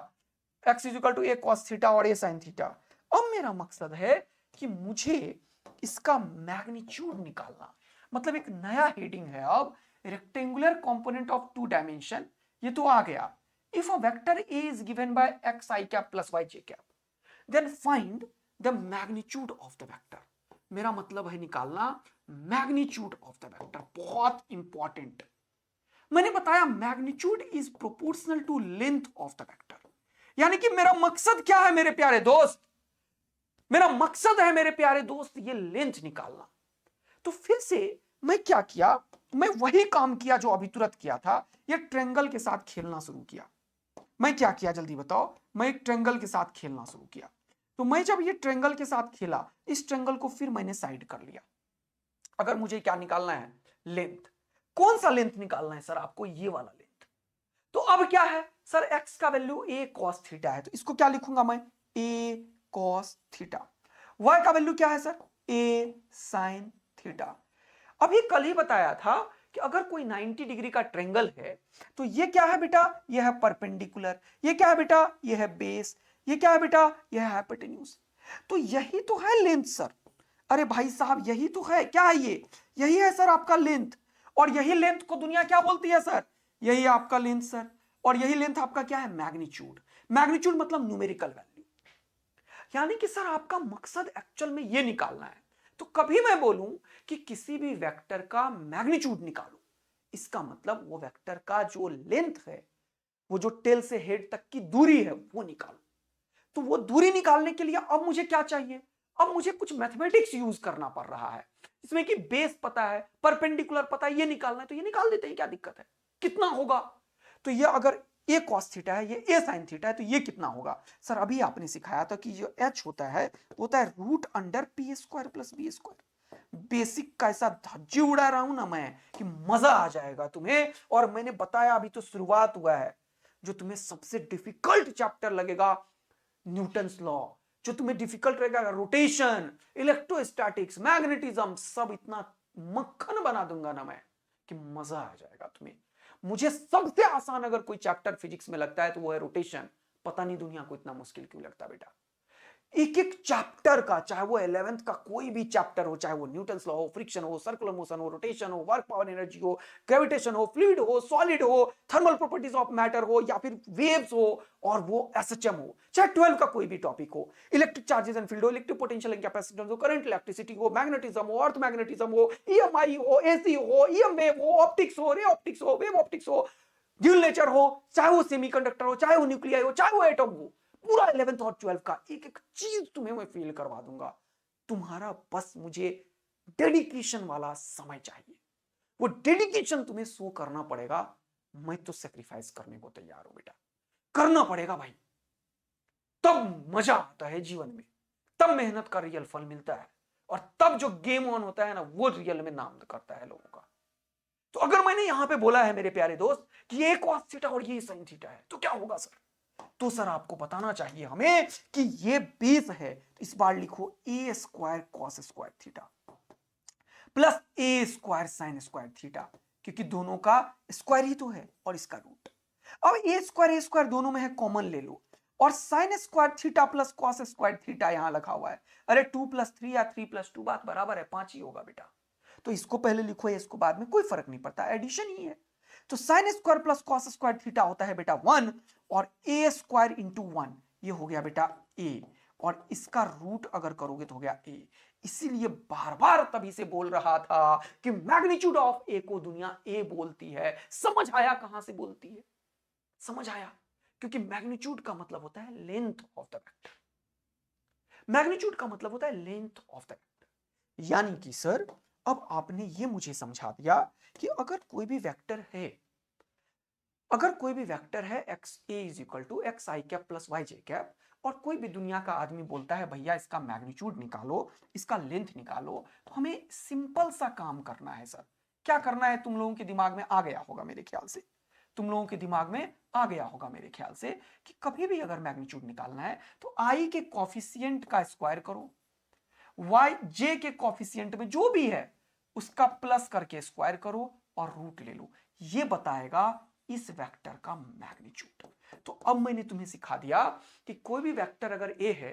x is equal to A cos theta और ए साइन थीटा। अब मेरा मकसद है कि मुझे इसका मैग्नीट्यूड निकालना, मतलब एक नया हेडिंग है अब, रेक्टेंगुलर कंपोनेंट ऑफ 2 डायमेंशन। ये तो आ गया, if a vector A is given by X I cap plus Y J cap, then find the magnitude of the vector. मेरा मतलब है निकालना मैग्नीट्यूड ऑफ द वेक्टर, बहुत इंपॉर्टेंट। मैंने बताया magnitude is proportional to length of the vector, यानी कि मेरा मकसद क्या है मेरे प्यारे दोस्त? मेरा मकसद है मेरे प्यारे दोस्त ये लेंथ निकालना। तो फिर से मैं क्या किया, मैं वही काम किया जो अभी तुरंत किया था, ये ट्रायंगल के साथ खेलना शुरू किया। मैं क्या किया जल्दी बताओ? मैं एक ट्रायंगल के साथ खेलना शुरू किया। तो मैं जब ये ट्रेंगल के साथ खेला, इस ट्रेंगल को फिर मैंने साइड कर लिया। अगर मुझे क्या निकालना है, लेंथ, कौन सा लेंथ निकालना है सर आपको, ये वाला लेंथ। तो अब क्या है सर, x का वैल्यू a cos थीटा है, तो इसको क्या लिखूंगा मैं, a cos थीटा। y का वैल्यू क्या है सर, a sin थीटा। अभी कल ही बताया था कि अगर कोई 90 डिग्री का ट्रेंगल है तो ये क्या है बेटा, ये है परपेंडिकुलर, ये क्या है बेटा, ये है बेस, ये क्या है बेटा, ये है हाइपोटेन्यूज। तो यही तो है लेंथ सर। अरे भाई साहब यही तो है, क्या है ये, यही है सर आपका लेंथ। और यही लेंथ को दुनिया क्या बोलती है सर, यही आपका लेंथ सर। और यही लेंथ आपका क्या है, मैग्नीट्यूड। मैग्नीट्यूड मतलब न्यूमेरिकल वैल्यू। यानी कि सर आपका मकसद एक्चुअल में ये निकालना है। तो कभी मैं बोलूं कि किसी भी वेक्टर का मैग्नीट्यूड निकालो, इसका मतलब वो वेक्टर का जो लेंथ है, वो जो टेल से हेड तक की दूरी है वो निकालो। तो वो दूरी निकालने के लिए अब मुझे क्या चाहिए, अब मुझे कुछ मैथमेटिक्स यूज करना पड़ रहा है। इसमें कि बेस पता है, परपेंडिकुलर पता है, ये निकालना है, तो ये निकाल देते हैं, क्या दिक्कत है, कितना होगा। तो ये अगर a cos थीटा है, ये a sin थीटा है, तो ये कितना होगा सर, अभी आपने सिखाया था कि जो h होता है वो होता है root under P square plus B square. Basic का ऐसा धज्जी उड़ा रहा हूं ना मैं कि मजा आ जाएगा तुम्हें। और मैंने बताया अभी तो शुरुआत हुआ है। जो तुम्हें सबसे डिफिकल्ट चैप्टर लगेगा न्यूटन्स लॉ, जो तुम्हें डिफिकल्ट रहेगा रोटेशन, इलेक्ट्रोस्टैटिक्स, मैग्नेटिज्म, सब इतना मक्खन बना दूंगा ना मैं कि मजा आ जाएगा तुम्हें। मुझे सबसे आसान अगर कोई चैप्टर फिजिक्स में लगता है तो वो है रोटेशन। पता नहीं दुनिया को इतना मुश्किल क्यों लगता है बेटा। एक एक चैप्टर का, चाहे वो 11th का कोई भी चैप्टर हो, चाहे वो न्यूटन्स लॉ हो, फ्रिक्शन हो, सर्कुलर मोशन हो, रोटेशन हो, वर्क पावर एनर्जी हो, ग्रेविटेशन हो, फ्लूइड हो, सॉलिड हो, थर्मल प्रॉपर्टीज ऑफ मैटर हो, या फिर वेव्स हो, और वो एसएचएम हो, चाहे 12 का कोई भी टॉपिक हो, इलेक्ट्रिक चार्जेस एंड फील्ड हो, इलेक्ट्रिक पोटेंशियल एंड कैपेसिटेंस हो, करंट इलेक्ट्रिसिटी हो, मैग्नेटिज्म हो, अर्थ मैग्नेटिज्म हो, ईएमआई हो, एसी हो, ईएम वेव हो, ऑप्टिक्स हो, रे ऑप्टिक्स हो, वेव ऑप्टिक्स हो, ड्यूल नेचर हो, चाहे वो सेमीकंडक्टर हो, चाहे वो न्यूक्लियाई हो, चाहे वो एटम हो, पूरा 11th और 12 का एक एक चीज तुम्हें मैं फील करवा दूंगा। तुम्हारा बस मुझे डेडिकेशन वाला समय चाहिए। वो डेडिकेशन तुम्हें शो करना पड़ेगा। मैं तो सेक्रीफाइस करने को तैयार हूं बेटा, करना पड़ेगा भाई। तब मजा आता है जीवन में, तब मेहनत का रियल फल मिलता है, और तब जो गेम ऑन होता है ना, वो रियल में नाम करता है लोगों का। तो अगर मैंने यहां पे बोला है मेरे प्यारे दोस्त कि ये cos थीटा और ये sin थीटा है, तो क्या होगा सर, तो सर आपको बताना चाहिए हमें कि ये बेस है, तो इस बार लिखो a square cos square theta plus a square sin square theta, क्योंकि दोनों का स्क्वायर ही तो है और इसका रूट। अब a स्क्वायर दोनों में है, कॉमन ले लो, और sin square theta plus cos square theta यहां लिखा हुआ है। अरे 2 + 3 या 3 + 2 बात बराबर है, 5 ही होगा बेटा। तो इसको पहले लिखो या इसको बाद में, कोई फर्क नहीं पड़ता, एडिशन ही है। तो sin square plus cos square theta होता है बेटा 1, और a स्क्वायर इंटू 1 ये हो गया बेटा a, और इसका रूट अगर करोगे तो हो गया a। इसीलिए बार बार तभी से बोल रहा था कि मैग्नीट्यूड ऑफ a को दुनिया a बोलती है। समझ आया कहां से बोलती है, समझ आया, क्योंकि मैग्नीट्यूड का मतलब होता है length of the vector. Magnitude का मतलब होता है लेंथ ऑफ द वेक्टर। यानी कि सर अब आपने ये मुझे समझा दिया कि अगर कोई भी वेक्टर है, अगर कोई भी वेक्टर है X A is equal to X I cap plus Y J cap, और कोई भी दुनिया का आदमी बोलता है भैया इसका मैग्नीट्यूड निकालो, इसका लेंथ निकालो, तो हमें सिंपल सा काम करना है सर। क्या करना है, तुम लोगों के दिमाग में आ गया होगा मेरे ख्याल से, तुम लोगों के दिमाग में आ गया होगा मेरे ख्याल से कि कभी भी अगर मैग्नीट्यूड निकालना है तो आई के कॉफिशिएंट का स्क्वायर करो, वाई जे के कॉफिशिएंट में जो भी है उसका प्लस करके स्क्वायर करो और रूट ले लो। ये बताएगा इस वेक्टर का मैग्नीट्यूड। तो अब मैंने तुम्हें सिखा दिया कि कोई भी वेक्टर अगर ए है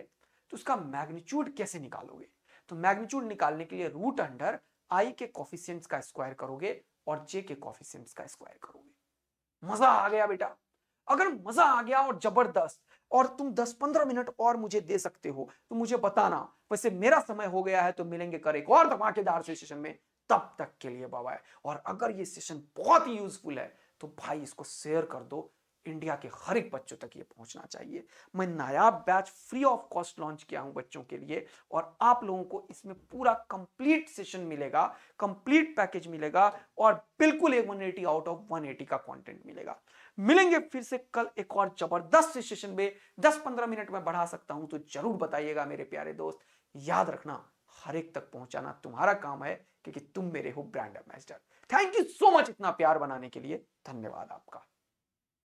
तो उसका मैग्नीट्यूड कैसे निकालोगे। तो मैग्नीट्यूड निकालने के लिए रूट अंडर आई के कॉफिशिएंट्स का स्क्वायर करोगे और जे के कॉफिशिएंट्स का स्क्वायर करोगे। मजा आ गया बेटा। अगर मजा आ गया और जबरदस्त, और तुम 10-15 मिनट और मुझे दे सकते हो तो मुझे बताना। वैसे मेरा समय हो गया है, तो मिलेंगे कर एक और धमाकेदार से सेशन में। तब तक के लिए बाय बाय। और अगर ये सेशन बहुत ही यूजफुल है तो भाई इसको शेयर कर दो इंडिया के हर एक बच्चों तक ये पहुंचना चाहिए। मैं नायाब batch free of cost launch किया हूं बच्चों के लिए, और आप लोगों को इसमें पूरा कंप्लीट सेशन मिलेगा, कंप्लीट पैकेज मिलेगा, और बिल्कुल एक 180 आउट ऑफ 180 का कंटेंट मिलेगा। मिलेंगे फिर से कल एक और जबरदस्त सेशन में। 10-15 मिनट में बढ़ा सकता हूं तो जरूर बताइएगा मेरे प्यारे दोस्त। याद रखना, हर एक तक पहुंचाना तुम्हारा काम है, क्योंकि तुम मेरे हो brand ambassador. Thank you so much इतना प्यार बनाने के लिए। धन्यवाद आपका।